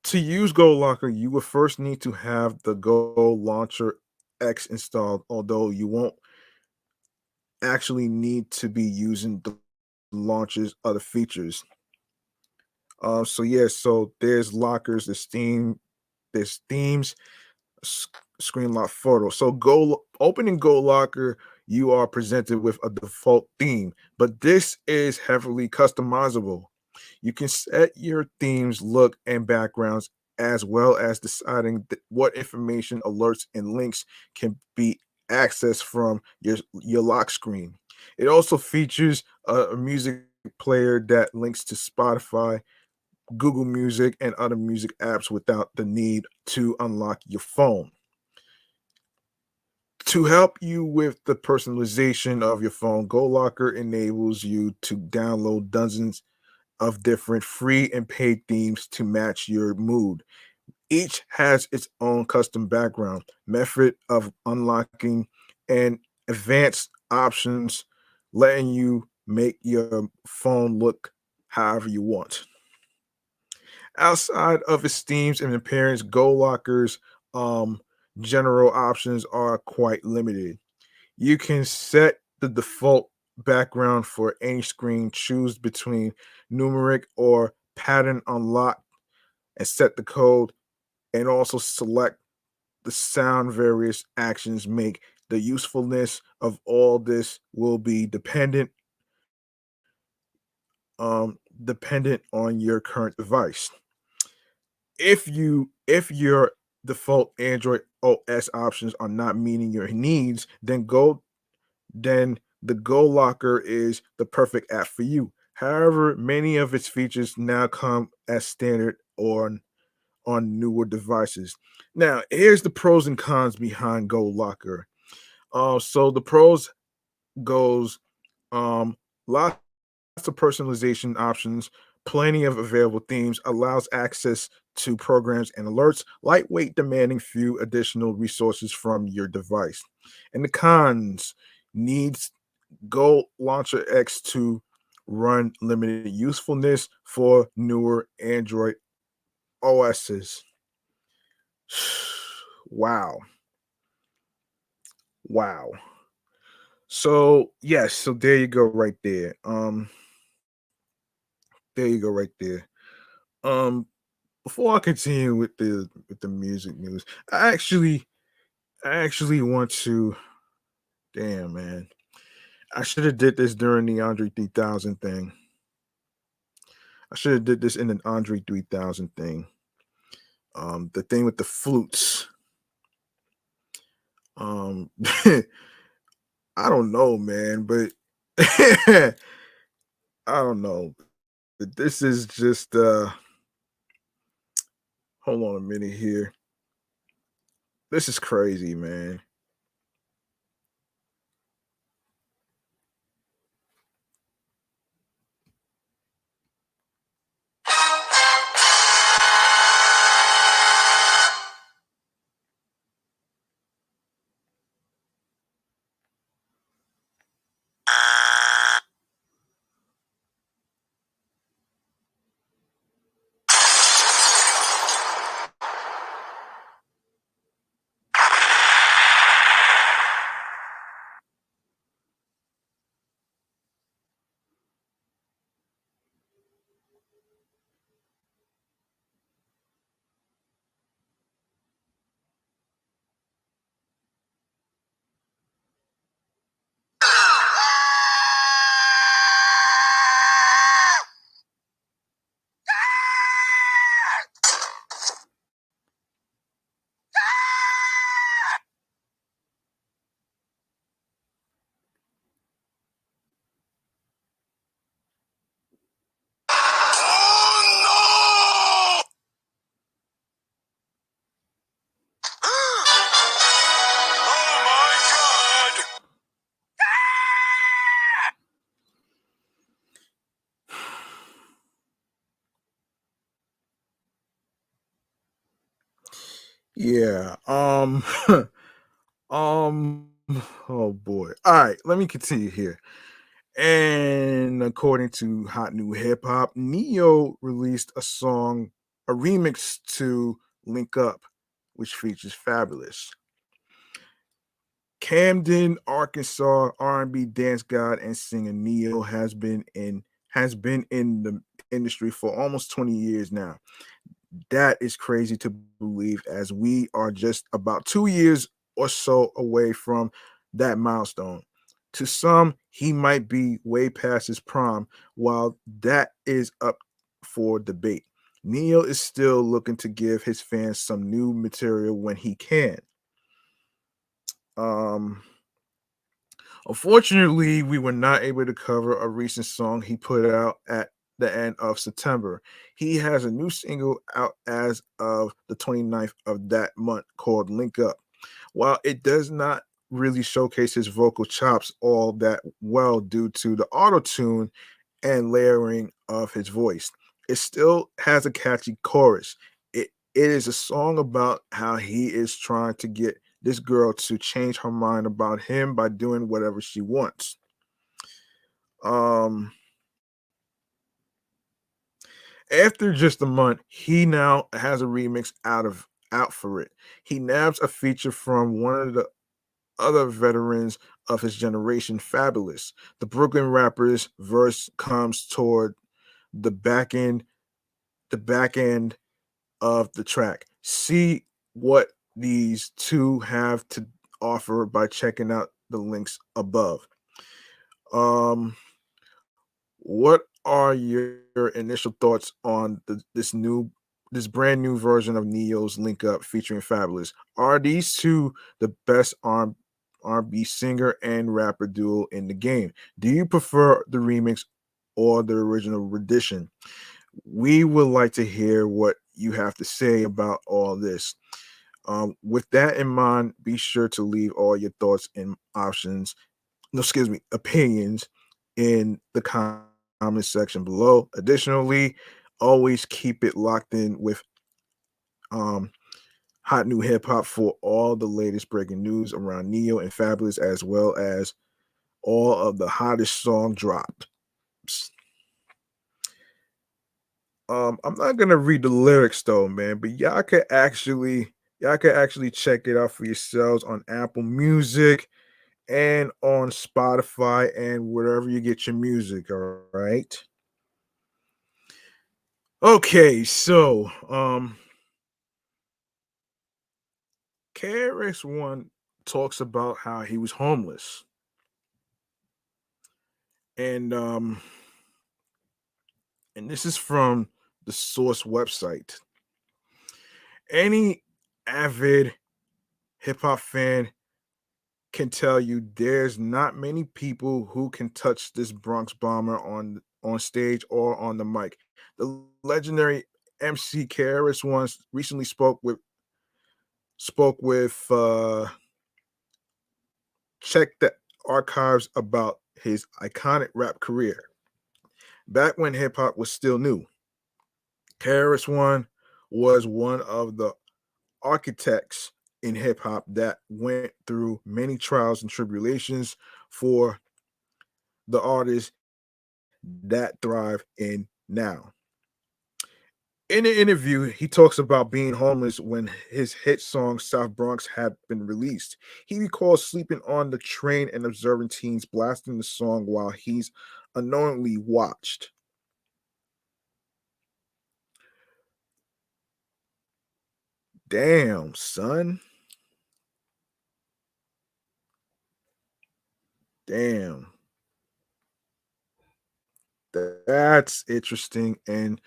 to use Go Locker, you will first need to have the Go Launcher X installed, although you won't actually need to be using launches other features. So yeah, so there's lockers, there's themes, s- screen lock photo. So opening Go Locker, you are presented with a default theme, but this is heavily customizable. You can set your themes, look, and backgrounds, as well as deciding what information, alerts, and links can be accessed from your lock screen. It also features a music player that links to Spotify, Google Music, and other music apps without the need to unlock your phone. To help you with the personalization of your phone, GoLocker enables you to download dozens of different free and paid themes to match your mood. Each has its own custom background, method of unlocking, and advanced options, letting you make your phone look however you want. Outside of its themes and appearance, GoLocker's um, general options are quite limited. You can set the default background for any screen, choose between numeric or pattern unlock, and set the code, and also select the sound various actions make. The usefulness of all this will be dependent on your current device. If your default Android OS options are not meeting your needs, then the Go Locker is the perfect app for you. However, many of its features now come as standard on newer devices. Now, here's the pros and cons behind Go Locker. So the pros goes lots of personalization options, plenty of available themes, allows access to programs and alerts, lightweight, demanding few additional resources from your device. And the cons needs Go Launcher X to run limited usefulness for newer Android OSs. Wow. Wow. So, yes, so there you go right there. There you go right there. Um Before I continue with the music news, I actually want to damn man. I should have did this during the Andre 3000 thing. I should have did this in an Andre 3000 thing. The thing with the flutes. Um I don't know, man, but I don't know. But this is just hold on a minute here. This is crazy, man. Yeah. Um oh boy. All right, let me continue here. And according to Hot New Hip Hop, Neo released a remix to Link Up, which features Fabulous. Camden, Arkansas R&B dance god and singer Neo has been in the industry for almost 20 years now. That is crazy to believe, as we are just about 2 years or so away from that milestone. To some, he might be way past his prime, while that is up for debate. Neo is still looking to give his fans some new material when he can. Um, Unfortunately, we were not able to cover a recent song he put out at the end of September. He has a new single out as of the 29th of that month called Link Up. While it does not really showcase his vocal chops all that well due to the auto tune and layering of his voice, it still has a catchy chorus. It is a song about how he is trying to get this girl to change her mind about him by doing whatever she wants. Um, After just a month, he now has a remix out for it. He nabs a feature from one of the other veterans of his generation, Fabolous. The Brooklyn rapper's verse comes toward the back end, the back end of the track. See what these two have to offer by checking out the links above. Um, what are your initial thoughts on this brand new version of Neo's Link Up featuring Fabulous? Are these two the best R&B singer and rapper duo in the game? Do you prefer the remix or the original rendition? We would like to hear what you have to say about all this. With that in mind, be sure to leave all your thoughts and options, no, excuse me, opinions in the comment section below. Additionally, always keep it locked in with um, hot new hip hop for all the latest breaking news around Neo and Fabulous, as well as all of the hottest song drops. I'm not gonna read the lyrics though, man, but y'all could actually check it out for yourselves on Apple Music and on Spotify and wherever you get your music. All right. Okay, so KRS One talks about how he was homeless, and this is from the Source website. Any avid hip hop fan can tell you there's not many people who can touch this Bronx bomber on stage or on the mic. The legendary MC KRS once recently spoke with check the archives about his iconic rap career. Back when hip hop was still new, KRS One was one of the architects in hip hop that went through many trials and tribulations for the artists that thrive in now. In an interview, he talks about being homeless when his hit song South Bronx had been released. He recalls sleeping on the train and observing teens blasting the song while he's unknowingly watched. Damn, son. Damn. That's interesting. And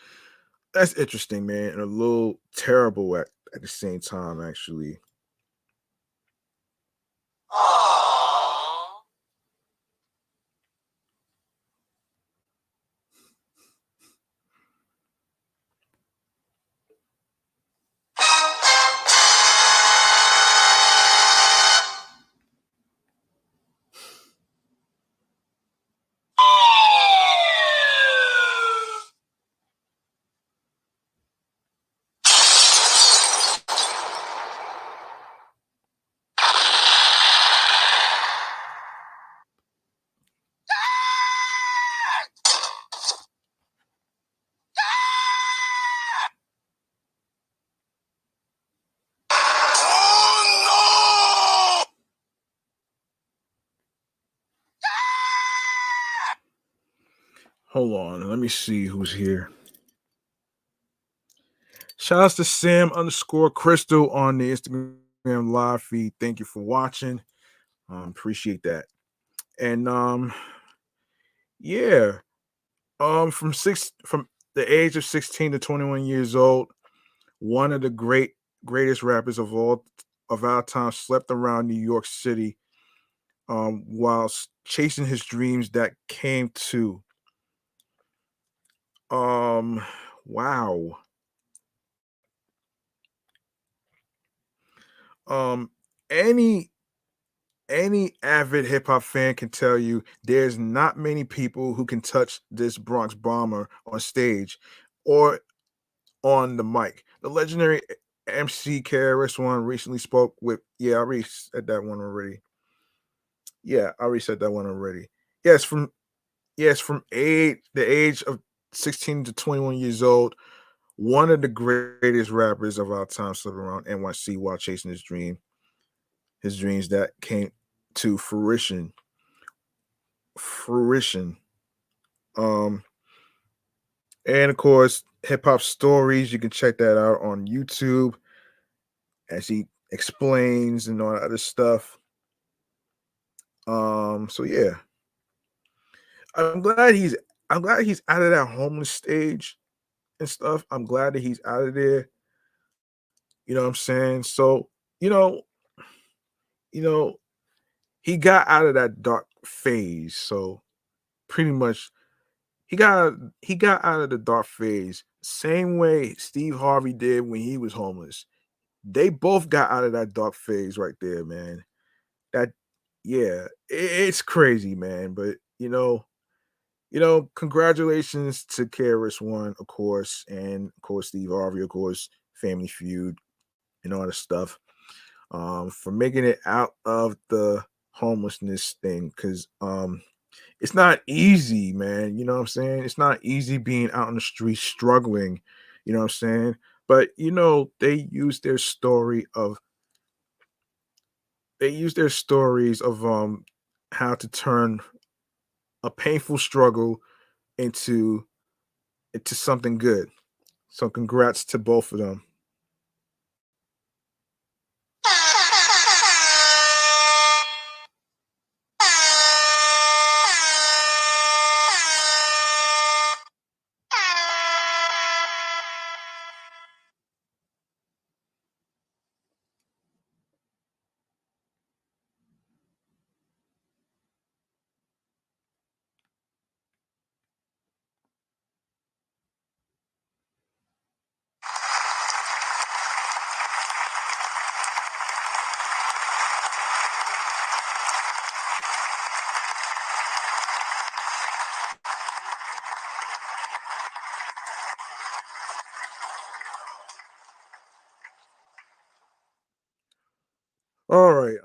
that's interesting, man. And a little terrible at the same time, actually. Hold on, let me see who's here. Shout outs to Sam underscore Crystal on the Instagram live feed. Thank you for watching. Appreciate that. And yeah, from the age of 16 to 21 years old, one of the greatest rappers of our time slept around New York City while chasing his dreams that came to. Um wow. Um any any avid hip hop fan can tell you there's not many people who can touch this Bronx bomber on stage or on the mic. The legendary MC KRS One recently spoke with I already said that one already. Yeah, I already said that one already. Yes, from the age of 16 to 21 years old, one of the greatest rappers of our time slipping around NYC while chasing his dreams that came to fruition. Um, and of course, hip hop stories. You can check that out on YouTube as he explains and all that other stuff. So yeah, I'm glad he's I'm glad he's out of that homeless stage and stuff. I'm glad that he's out of there. You know what I'm saying? So you know, you know, he got out of that dark phase. So pretty much he got out of the dark phase same way Steve Harvey did when he was homeless. They both got out of that dark phase right there, man. That yeah, it's crazy, man. But congratulations to KRS One, of course, and of course Steve Harvey, of course, Family Feud and all this stuff. For making it out of the homelessness thing, because it's not easy, man. You know what I'm saying? It's not easy being out on the street struggling, you know what I'm saying? But they use their stories of how to turn a painful struggle into something good. So congrats to both of them. All right.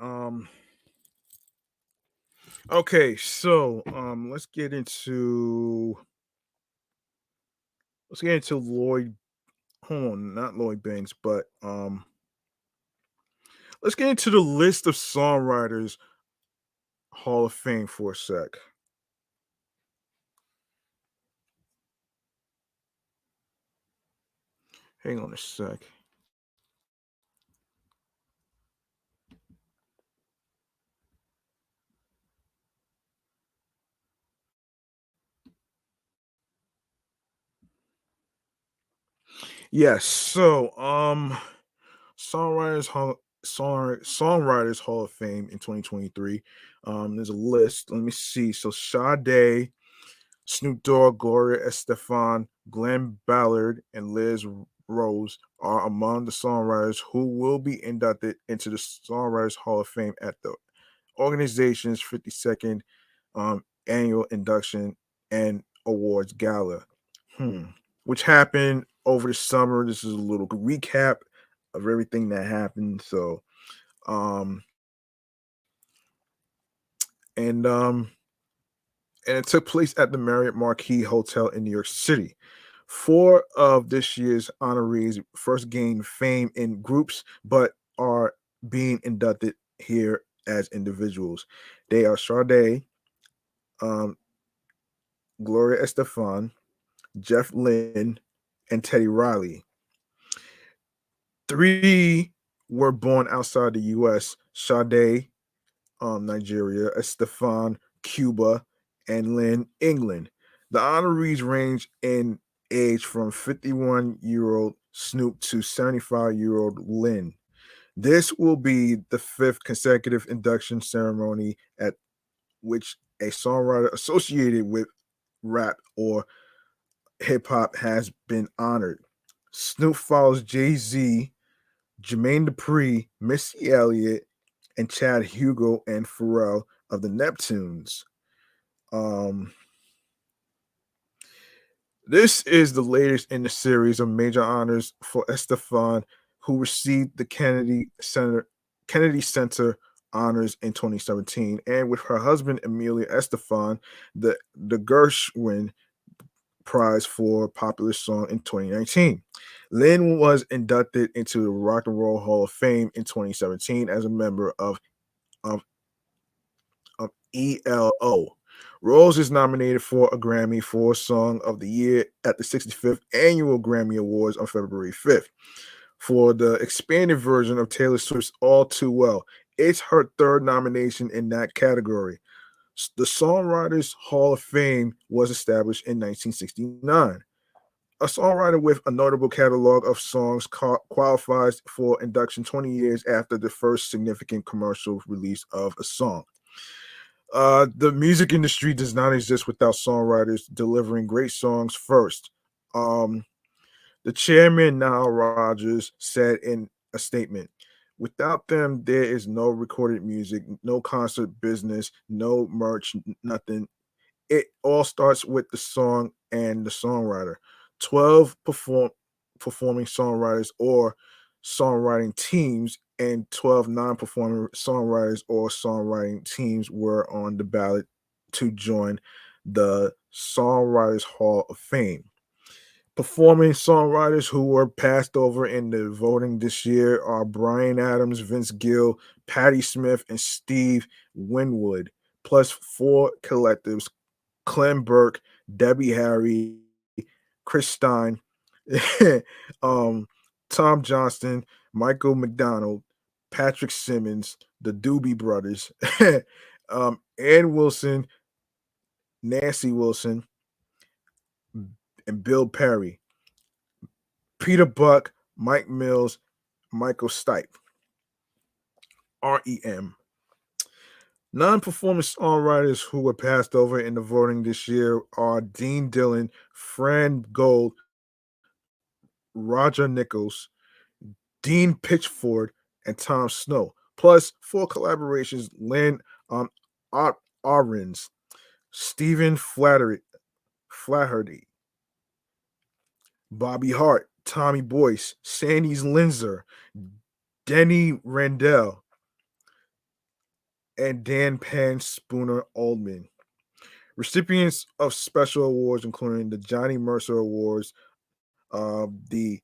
Okay, so let's get into Lloyd. Hold on, not Lloyd Banks, but let's get into the list of songwriters Hall of Fame for a sec. Hang on a sec. Yes, so Songwriters Hall Songwriters Hall of Fame in 2023. There's a list. Let me see. So Sade, Snoop Dogg, Gloria Estefan, Glenn Ballard, and Liz Rose are among the songwriters who will be inducted into the Songwriters Hall of Fame at the organization's 52nd annual induction and awards gala, hmm, which happened over the summer. This is a little recap of everything that happened. So, um, and um, and it took place at the Marriott Marquis Hotel in New York City. Four of this year's honorees first gained fame in groups, but are being inducted here as individuals. They are Sade, um, Gloria Estefan, Jeff Lynne, and Teddy Riley. Three were born outside the U.S. Sade, Nigeria, Estefan, Cuba, and Lynn, England. The honorees range in age from 51-year-old Snoop to 75-year-old Lynn. This will be the fifth consecutive induction ceremony at which a songwriter associated with rap or hip hop has been honored. Snoop follows Jay-Z, Jermaine Dupri, Missy Elliott, and Chad Hugo and Pharrell of the Neptunes. Um, this is the latest in the series of major honors for Estefan, who received the Kennedy Center honors in 2017, and with her husband Amelia Estefan, the Gershwin Prize for Popular Song in 2019. Lynn was inducted into the Rock and Roll Hall of Fame in 2017 as a member of, of ELO. Rose is nominated for a Grammy for Song of the Year at the 65th Annual Grammy Awards on February 5th for the expanded version of Taylor Swift's All Too Well. It's her third nomination in that category. The Songwriters Hall of Fame was established in 1969. A songwriter with a notable catalog of songs qualifies for induction 20 years after the first significant commercial release of a song. The music industry does not exist without songwriters delivering great songs first. The chairman, Nile Rodgers, said in a statement, "Without them, there is no recorded music, no concert business, no merch, nothing. It all starts with the song and the songwriter. 12 performing songwriters or songwriting teams and 12 non-performing songwriters or songwriting teams were on the ballot to join the Songwriters Hall of Fame. Performing songwriters who were passed over in the voting this year are Brian Adams, Vince Gill, Patti Smith, and Steve Winwood, plus four collectives: Clem Burke, Debbie Harry, Chris Stein, um, Tom Johnston, Michael McDonald, Patrick Simmons, the Doobie Brothers, Ann Wilson, Nancy Wilson, and Bill Perry, Peter Buck, Mike Mills, Michael Stipe. REM. Non-performing songwriters who were passed over in the voting this year are Dean Dillon, Fran Gold, Roger Nichols, Dean Pitchford, and Tom Snow, plus four collaborations: Lynn Ahrens, Stephen Flaherty, Bobby Hart, Tommy Boyce, Sandy's Linzer, Denny Randell, and Dan Pan Spooner Oldman. Recipients of special awards, including the Johnny Mercer Awards, the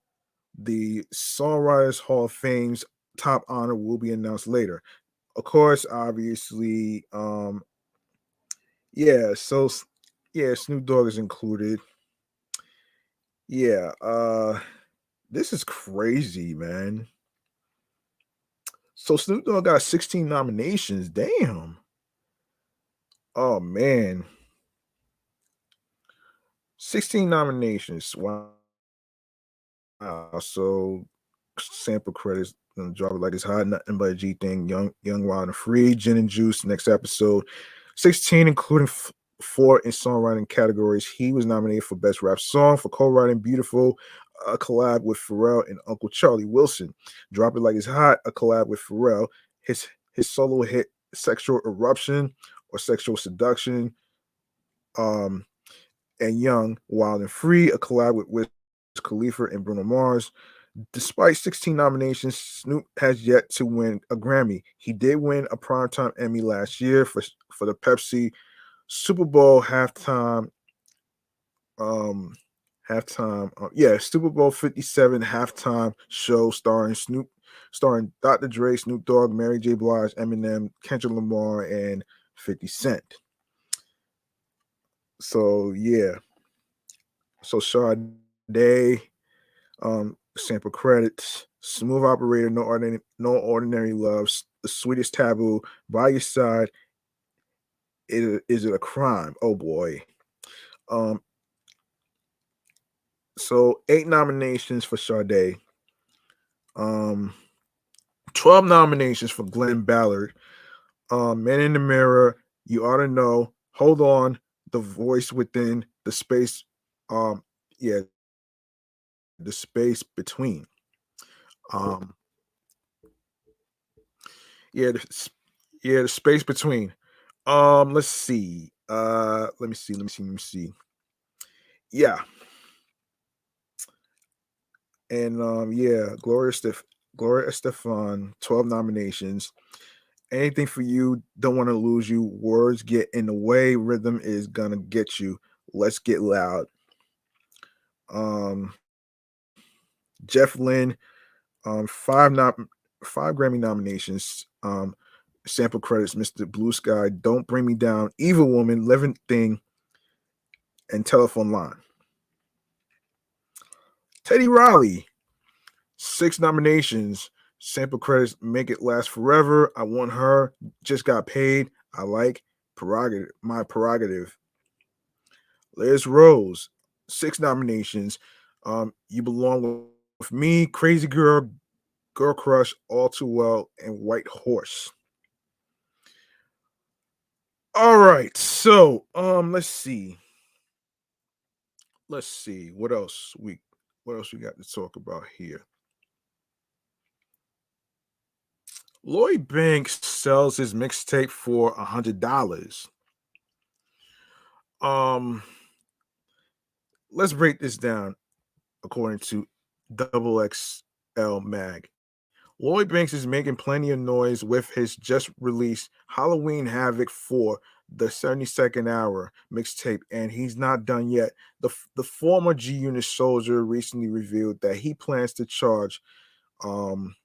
Songwriters Hall of Fame's top honor will be announced later. Of course, obviously, yeah. So, yeah, Snoop Dogg is included. Yeah, this is crazy, man. So Snoop Dogg got 16 nominations. Damn. Oh man. 16 nominations. Wow. So sample credits, Drop It Like It's Hot, Nothing But a G Thing, Young Wild and Free, Gin and Juice, next episode. 16, including four in songwriting categories. He was nominated for Best Rap Song for co-writing Beautiful, a collab with Pharrell and Uncle Charlie Wilson. Drop It Like It's Hot, a collab with Pharrell. His solo hit Sexual Eruption or Sexual Seduction. And Young, Wild and Free, a collab with Wiz Khalifa and Bruno Mars. Despite 16 nominations, Snoop has yet to win a Grammy. He did win a Primetime Emmy last year for the Pepsi Super Bowl Super Bowl 57 halftime show starring Dr. Dre, Snoop Dogg, Mary J. Blige, Eminem, Kendrick Lamar, and 50 Cent. So yeah. So Sade, sample credits, smooth operator, no ordinary loves, the sweetest taboo, by your side, is it a crime? Oh boy. Um, so 8 nominations for Sade, um, 12 nominations for Glenn Ballard, Man in the Mirror, You Ought to Know, Hold On, The Voice Within, The Space, um, yeah, The Space Between. Um, yeah, the Space Between. Let's see. Let me see. Yeah, and yeah, Gloria Estefan, 12 nominations. Anything for you, don't want to lose you. Words get in the way, rhythm is gonna get you. Let's get loud. Um, Jeff Lynne, 5 Grammy nominations. Sample credits: Mr. Blue Sky, Don't Bring Me Down, Evil Woman, Living Thing, and Telephone Line. Teddy Riley, 6 nominations. Sample credits: Make It Last Forever, I Want Her, Just Got Paid, I Like, Prerogative, My Prerogative. Liz Rose, 6 nominations. You Belong with Me, Crazy Girl, Girl Crush, All Too Well, and White Horse. All right, so let's see. Let's see what else we got to talk about here. Lloyd Banks sells his mixtape for $100. Um, let's break this down according to Double XL Mag. Lloyd Banks is making plenty of noise with his just released Halloween Havoc 4, the 72nd hour mixtape, and he's not done yet. The former G Unit soldier recently revealed that um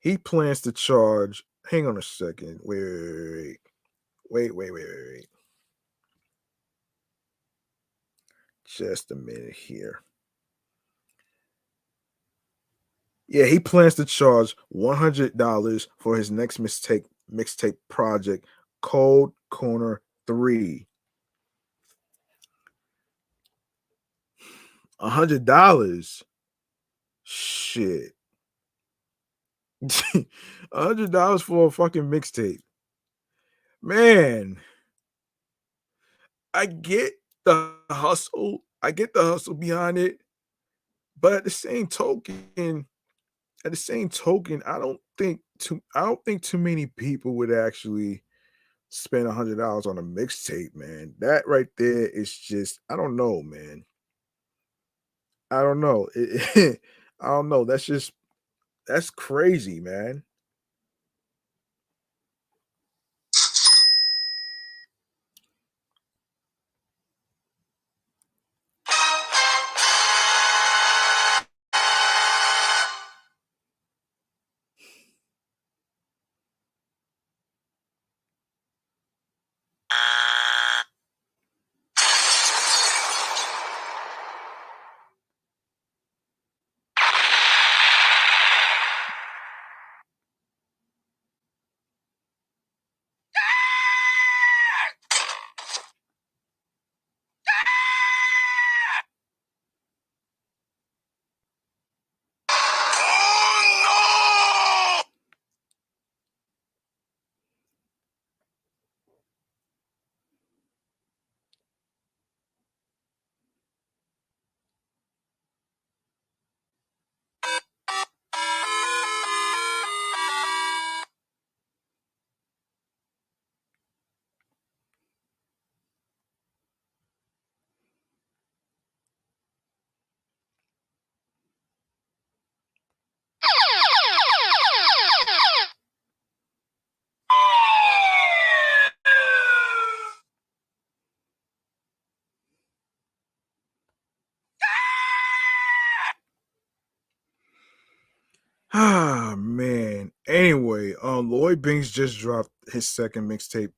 he plans to charge hang on a second. Wait. Just a minute here. Yeah, he plans to charge $100 for his next mixtape project, Cold Corner 3. $100. Shit. $100 for a fucking mixtape. Man, I get the hustle. I get the hustle behind it, but at the same token, I don't think too many people would actually spend $100 on a mixtape, man. That right there is just I don't know, man. I don't know. I don't know. That's crazy, man. Ah man. Anyway, Lloyd Banks just dropped his second mixtape,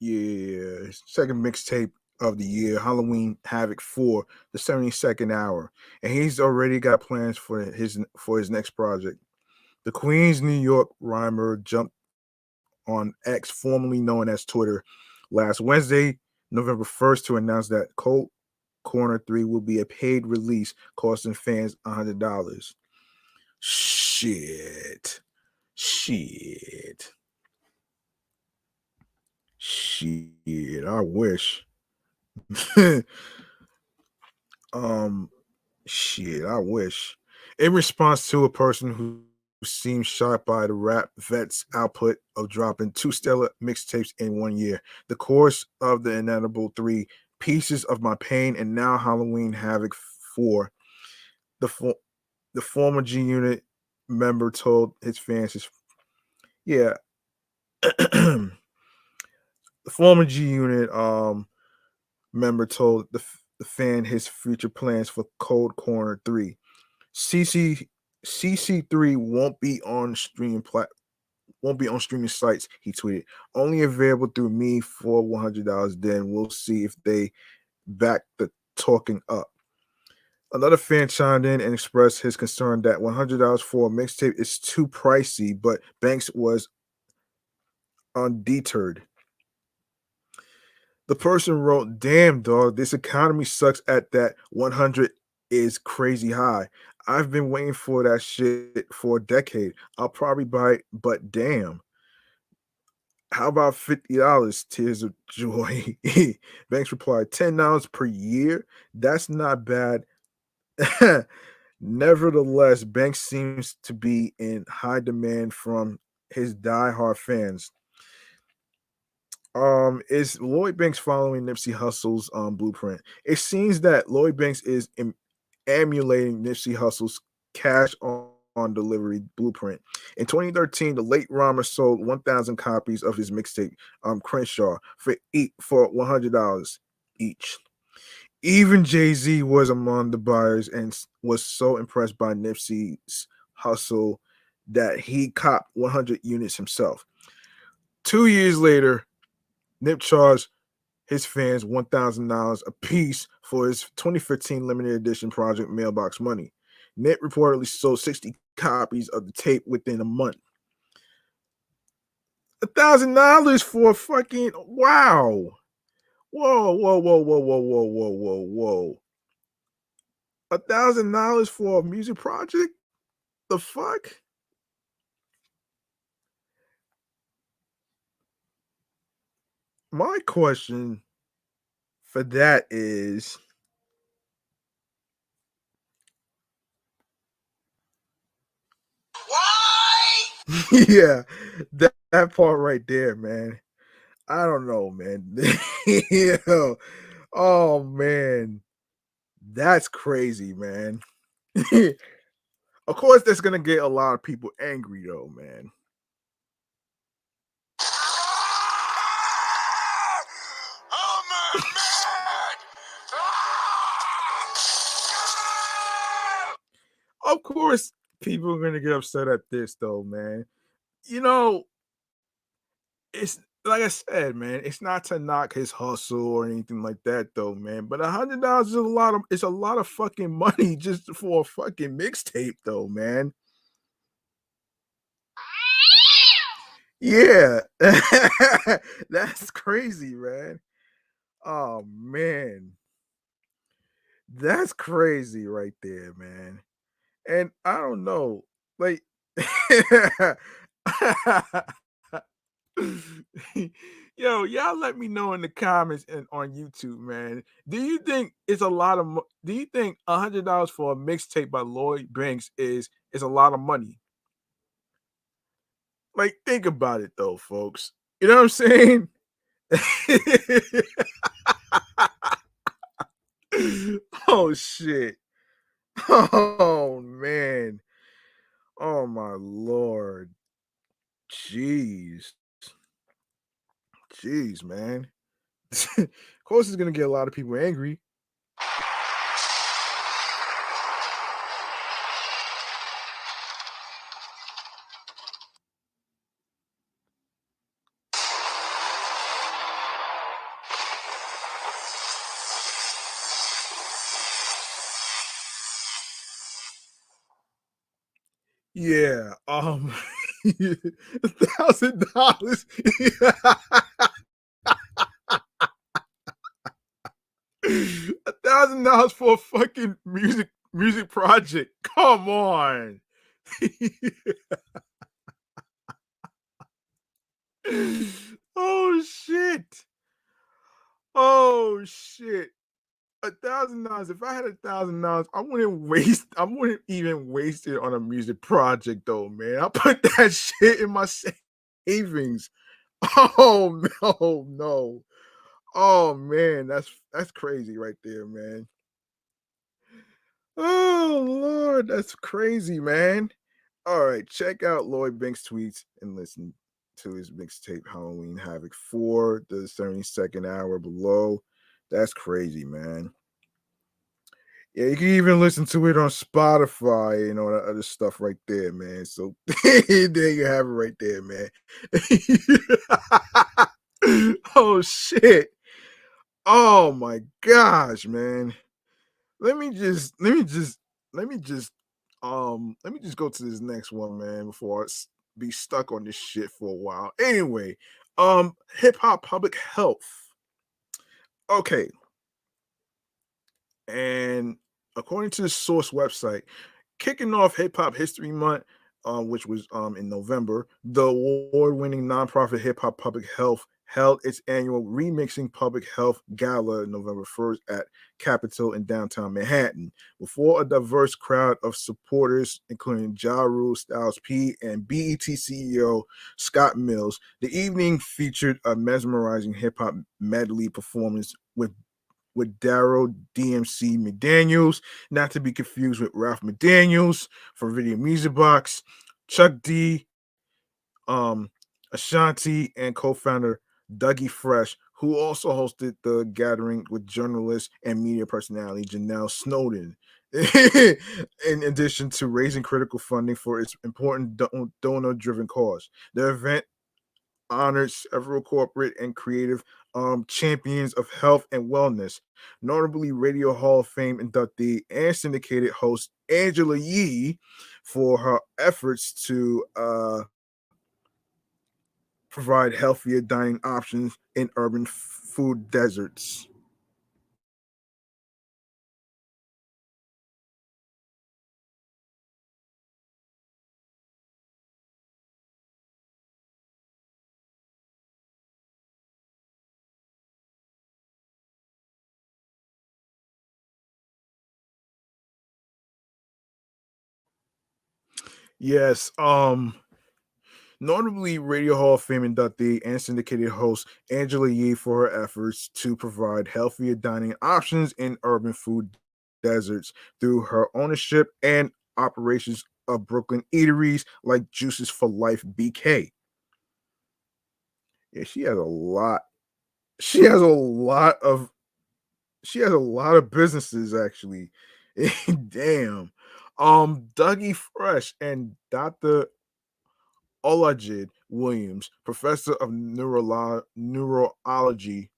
Yeah, second mixtape of the year, Halloween Havoc 4, the 72nd hour. And he's already got plans for his next project. The Queens, New York rhymer jumped on X, formerly known as Twitter, last Wednesday, November 1st, to announce that Cold Corner 3 will be a paid release, costing fans $100. Shit. Shit. Shit. I wish. um Shit, I wish. In response to a person who seemed shocked by the rap vet's output of dropping two stellar mixtapes in 1 year, the course of the inedible three pieces of my pain and now Halloween Havoc 4, the the former G Unit member told his fans yeah. The former G Unit member told the fan his future plans for Cold Corner 3. CC CC3 won't be on streaming sites, he tweeted. Only available through me for $100. Then we'll see if they back the talking up. Another fan chimed in and expressed his concern that $100 for a mixtape is too pricey, but Banks was undeterred. The person wrote, "Damn, dog, this economy sucks at that 100 is crazy high. I've been waiting for that shit for a decade. I'll probably buy it, but damn. How about $50? Tears of joy." Banks replied, $10 per year? That's not bad. Nevertheless, Banks seems to be in high demand from his diehard fans. Is Lloyd Banks following Nipsey Hussle's blueprint? It seems that Lloyd Banks is emulating Nipsey Hussle's cash on delivery blueprint. In 2013, the late rhymer sold 1,000 copies of his mixtape, Crenshaw, for $100 each. Even Jay-Z was among the buyers and was so impressed by Nipsey's hustle that he copped 100 units himself. 2 years later, Nip charged his fans $1,000 apiece for his 2015 limited edition project Mailbox Money. Nip reportedly sold 60 copies of the tape within a month. $1,000 for fucking wow. Whoa, whoa, whoa, whoa, whoa, whoa, whoa, whoa, whoa. $1,000 for a music project? The fuck? My question for that is why? Yeah, that part right there, man. I don't know, man. Yeah. Oh man, that's crazy, man. Of course, that's gonna get a lot of people angry, though, man. Oh my man! Of course, people are gonna get upset at this, though, man. You know, it's like I said, man. It's not to knock his hustle or anything like that, though, man. But $100 is a lot of fucking money just for a fucking mixtape, though, man. Yeah, that's crazy, man. Oh man, that's crazy right there, man. And I don't know, like, yo, y'all let me know in the comments and on YouTube, man. Do you think it's a lot of? Do you think $100 for a mixtape by Lloyd Banks is a lot of money? Like, think about it though, folks. You know what I'm saying? Oh shit. Oh man. Oh my lord. Jeez. Jeez, man. Of course it's gonna get a lot of people angry. Yeah, $1,000. $1,000 for a fucking music project. Come on. Oh shit. Oh shit. $1,000. If I had $1,000, I wouldn't even waste it on a music project though, man. I put that shit in my savings. Oh no, no. Oh man, that's crazy right there, man. Oh Lord, that's crazy, man. All right, check out Lloyd Banks' tweets and listen to his mixtape Halloween Havoc for the 72nd hour below. That's crazy, man. Yeah, you can even listen to it on Spotify and all that other stuff right there, man. So there you have it right there, man. Oh shit. Oh my gosh, man. Let me just let me just let me just go to this next one, man, before be stuck on this shit for a while. Anyway, hip hop public health. Okay, and according to the source website, kicking off Hip Hop History Month, which was in November, the award-winning nonprofit Hip Hop Public Health held its annual Remixing Public Health Gala November 1st at Capitol in downtown Manhattan. Before a diverse crowd of supporters, including Ja Rule, Styles P, and BET CEO Scott Mills, the evening featured a mesmerizing hip hop medley performance with Daryl DMC McDaniels, not to be confused with Ralph McDaniels from Video Music Box, Chuck D, um, Ashanti, and co-founder Dougie Fresh, who also hosted the gathering with journalist and media personality Janelle Snowden. In addition to raising critical funding for its important donor-driven cause, the event honored several corporate and creative champions of health and wellness, notably Radio Hall of Fame inductee and syndicated host Angela Yee for her efforts to provide healthier dining options in urban food deserts. Yes, notably Radio Hall of Fame inductee and syndicated host Angela Yee for her efforts to provide healthier dining options in urban food deserts through her ownership and operations of Brooklyn eateries like Juices for Life BK. Yeah, she has a lot. She has a lot of businesses actually. Damn. Dougie Fresh and Dr. Olajide Williams, professor of neurology,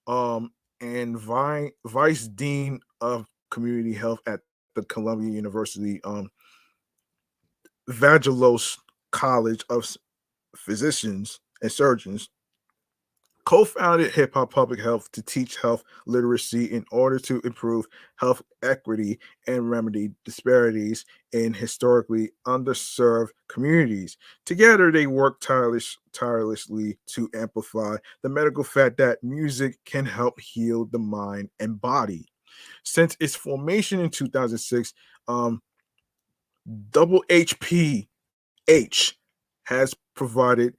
um, and vice dean of community health at the Columbia University Vagelos College of Physicians and Surgeons, co-founded Hip Hop Public Health to teach health literacy in order to improve health equity and remedy disparities in historically underserved communities. Together, they work tirelessly to amplify the medical fact that music can help heal the mind and body. Since its formation in 2006, Double HPH has provided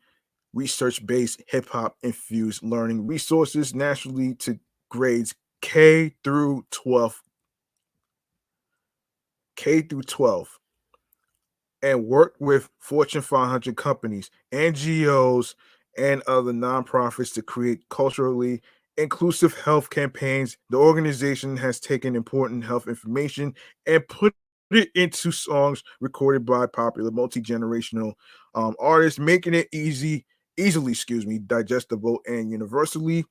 research-based hip-hop infused learning resources nationally to grades K through 12, K through 12, and work with Fortune 500 companies, NGOs, and other nonprofits to create culturally inclusive health campaigns. The organization has taken important health information and put it into songs recorded by popular multi-generational artists, making it easily, digestible and universally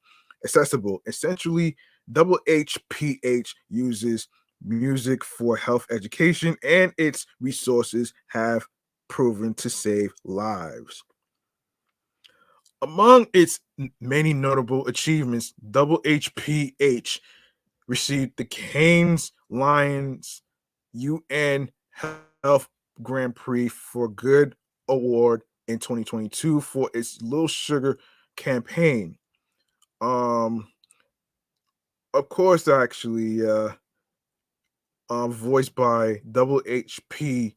accessible. Essentially, Double HPH uses music for health education, and its resources have proven to save lives. Among its many notable achievements, WHPH received the Canes Lions UN Health Grand Prix for Good Award in 2022 for its Little Sugar campaign. Um, of course, actually, voiced by WHPH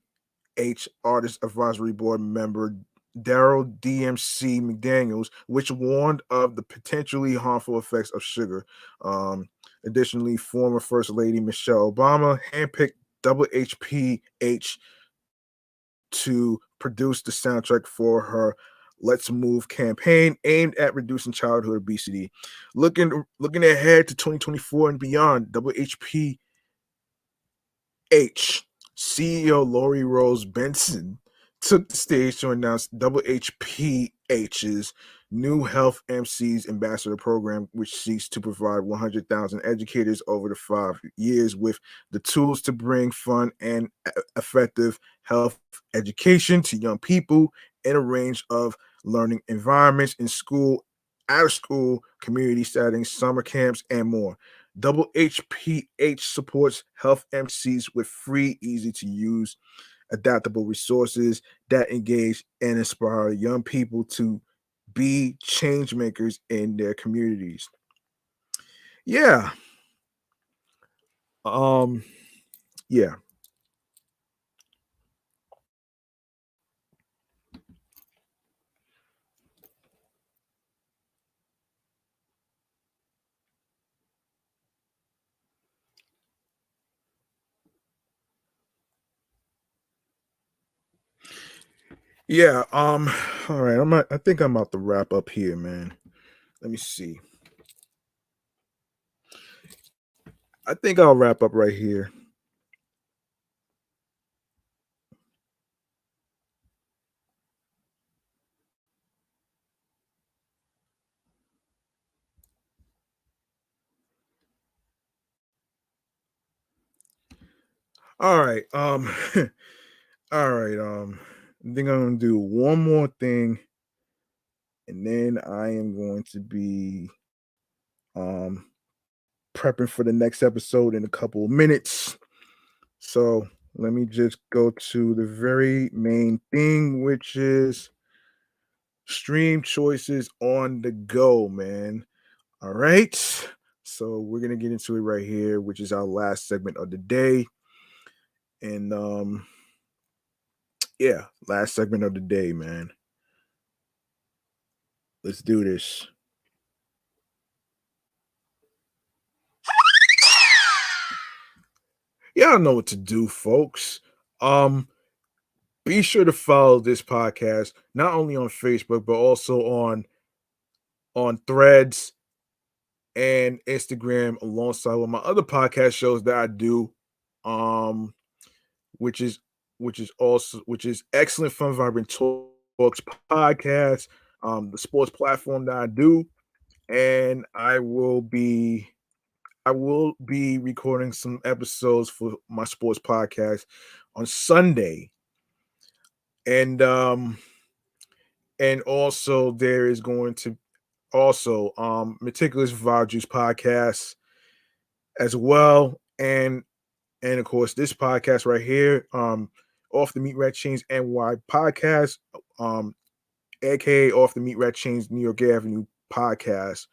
Artist Advisory Board member Daryl DMC McDaniels, which warned of the potentially harmful effects of sugar. Um, Additionally, former First Lady Michelle Obama handpicked WHPH to produce the soundtrack for her Let's Move campaign aimed at reducing childhood obesity. Looking ahead to 2024 and beyond, WHP CEO Lori Rose Benson took the stage to announce WHPH's new Health MCs Ambassador program, which seeks to provide 100,000 educators over the 5 years with the tools to bring fun and effective health education to young people in a range of learning environments in school, out of school, community settings, summer camps, and more. WHPH supports health MCs with free, easy to use, adaptable resources that engage and inspire young people to be change makers in their communities. Yeah. Um yeah. Yeah, all right. I think I'm about to wrap up here, man. Let me see. I think I'll wrap up right here. All right. All right. I think I'm gonna do one more thing, and then I am going to be um prepping for the next episode in a couple of minutes. So let me just go to the very main thing, which is stream choices on the go, man. All right. So we're gonna get into it right here, which is our last segment of the day. And yeah, last segment of the day, man. Let's do this. Y'all know what to do, folks. Um, be sure to follow this podcast not only on Facebook but also on Threads and Instagram, alongside with my other podcast shows that I do, um, which is which is Excellent Fun Vibrant Talks podcast, the sports platform that I do, and I will be recording some episodes for my sports podcast on Sunday, and also there is going to also Meticulous Vibe Juice podcast as well, and of course this podcast right here, Off the Meat Rat Chains NY podcast, um aka Off the Meat Rat Chains New York Avenue podcast,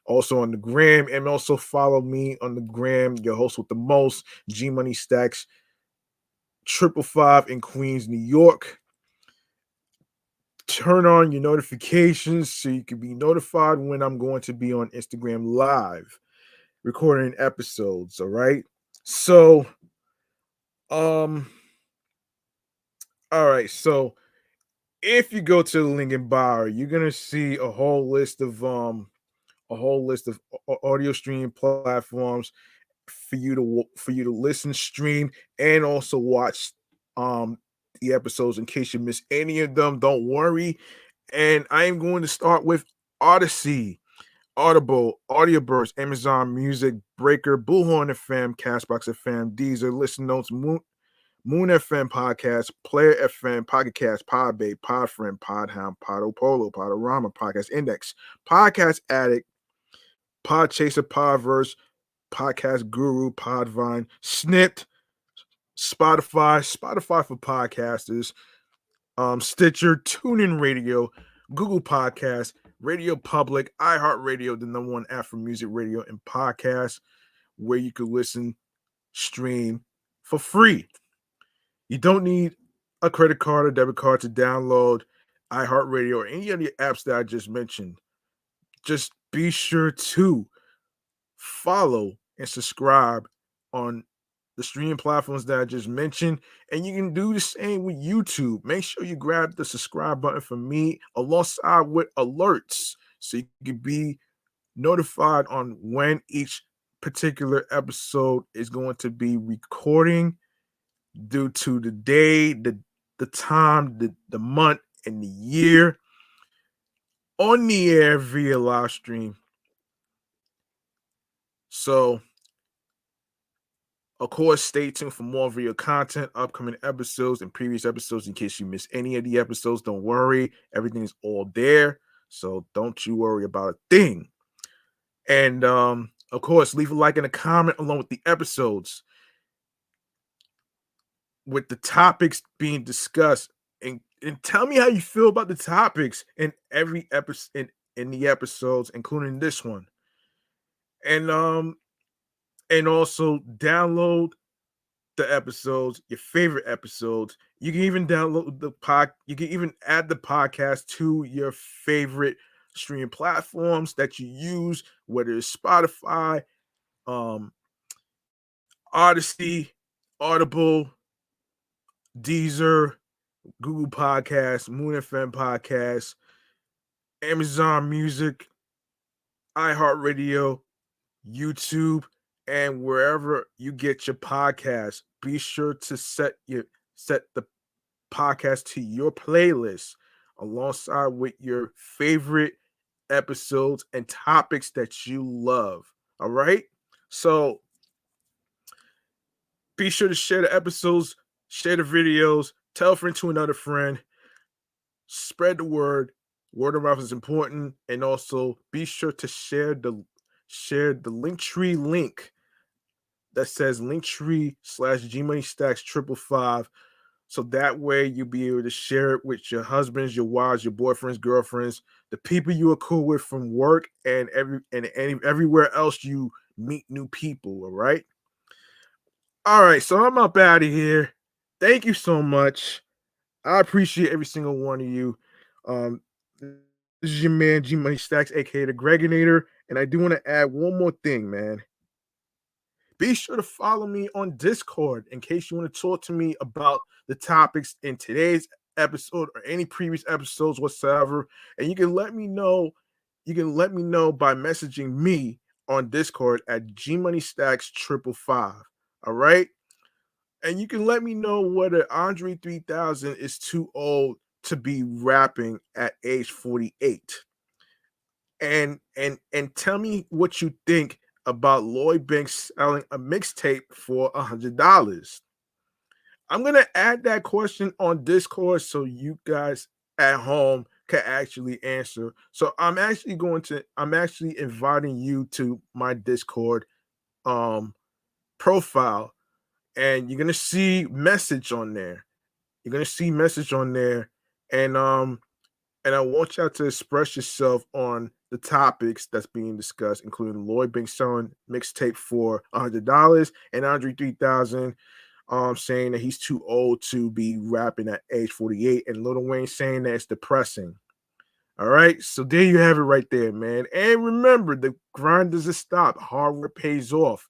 also on the gram. And also follow me on the gram, your host with the most, G Money Stacks 555 in Queens, New York. Turn on your notifications so you can be notified when I'm going to be on Instagram live recording episodes. All right. So um all right, so if you go to the link in bio, you're gonna see a whole list of audio streaming platforms for you to for you to listen, stream, and also watch um the episodes in case you miss any of them. Don't worry. And I am going to start with Odyssey. Audible, Audioburst, Amazon Music, Breaker, Bullhorn FM, Castbox FM, Deezer, Listen Notes, Moon FM Podcast, Player FM, Pocket Cast, Podbay, Podfriend, Podhound, Podopolo, Podorama, Podcast Index, Podcast Addict, Podchaser, Podverse, Podcast Guru, Podvine, Snipped, Spotify for podcasters, Stitcher, TuneIn Radio, Google Podcasts, Radio Public, iHeartRadio, the #1 app for music, radio, and podcasts, where you can listen, stream for free. You don't need a credit card or debit card to download iHeartRadio or any of the apps that I just mentioned. Just be sure to follow and subscribe on the streaming platforms that I just mentioned. And you can do the same with YouTube. Make sure you grab the subscribe button for me alongside with alerts so you can be notified on when each particular episode is going to be recording due to the day, the time, the month, and the year on the air via live stream. So, of course, stay tuned for more video content, upcoming episodes, and previous episodes. In case you miss any of the episodes, don't worry. Everything is all there. So don't you worry about a thing. And of course, leave a like and a comment along with the episodes, with the topics being discussed. And tell me how you feel about the topics in every episode in the episodes, including this one. And also download the episodes, your favorite episodes. You can even download you can even add the podcast to your favorite streaming platforms that you use, whether it's Spotify, Odyssey, Audible, Deezer, Google Podcasts, Moon FM Podcasts, Amazon Music, iHeartRadio, YouTube, and wherever you get your podcasts. Be sure to set the podcast to your playlist alongside with your favorite episodes and topics that you love. All right? So be sure to share the episodes, share the videos, tell a friend to another friend, spread the word. Word of mouth is important, and also be sure to share the Linktree link that says Linktree/GMoneyStacks555. So that way you'll be able to share it with your husbands, your wives, your boyfriends, girlfriends, the people you are cool with from work, and everywhere else you meet new people. All right. All right. So I'm up out of here. Thank you so much. I appreciate every single one of you. This is your man G Money Stacks, aka the Greginator, and I do want to add one more thing, man. Be sure to follow me on Discord in case you want to talk to me about the topics in today's episode or any previous episodes whatsoever. And you can let me know. You can let me know by messaging me on Discord at GMoneyStacks555. All right. And you can let me know whether Andre 3000 is too old to be rapping at age 48. And tell me what you think about Lloyd Banks selling a mixtape for $100. I'm gonna add that question on Discord so you guys at home can actually answer. So I'm actually inviting you to my Discord profile, and you're gonna see message on there. You're gonna see message on there, and I want y'all to express yourself on the topics that's being discussed, including Lloyd Banks selling mixtape for $100 and Andre 3000 saying that he's too old to be rapping at age 48, and Lil Wayne saying that it's depressing. All right, so there you have it right there, man. And remember, the grind doesn't stop. Hard work pays off.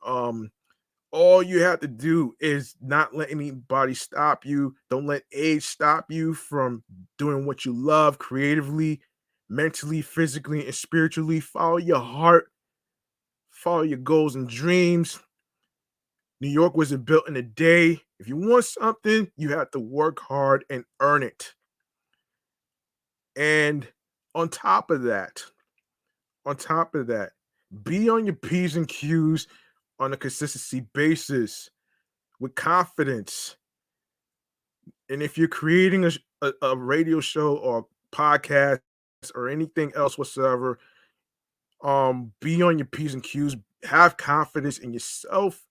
All you have to do is not let anybody stop you. Don't let age stop you from doing what you love creatively, mentally, physically, and spiritually. Follow your heart, follow your goals and dreams. New York wasn't built in a day. If you want something, you have to work hard and earn it. And on top of that, on top of that, be on your P's and Q's on a consistency basis with confidence. And if you're creating a radio show or podcast or anything else whatsoever, be on your P's and Q's, have confidence in yourself.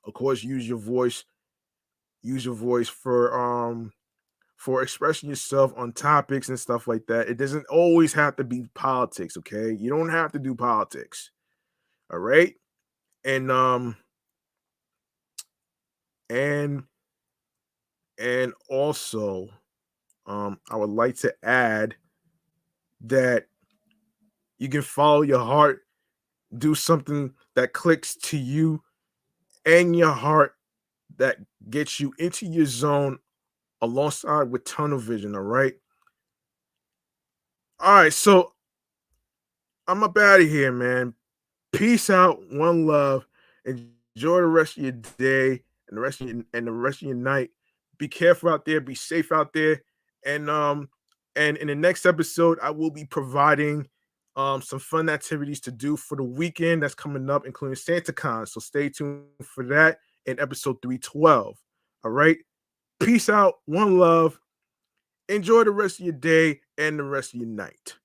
Of course, use your voice for expressing yourself on topics and stuff like that. It doesn't always have to be politics, okay? You don't have to do politics. All right? And and and also I would like to add that you can follow your heart, do something that clicks to you and your heart, that gets you into your zone alongside with tunnel vision, all right? All right, so I'm up out of here, man. Peace out, one love. Enjoy the rest of your day and the rest of your night. Be careful out there, be safe out there. And in the next episode, I will be providing some fun activities to do for the weekend that's coming up, including SantaCon. So stay tuned for that in episode 312. All right. Peace out, one love. Enjoy the rest of your day and the rest of your night.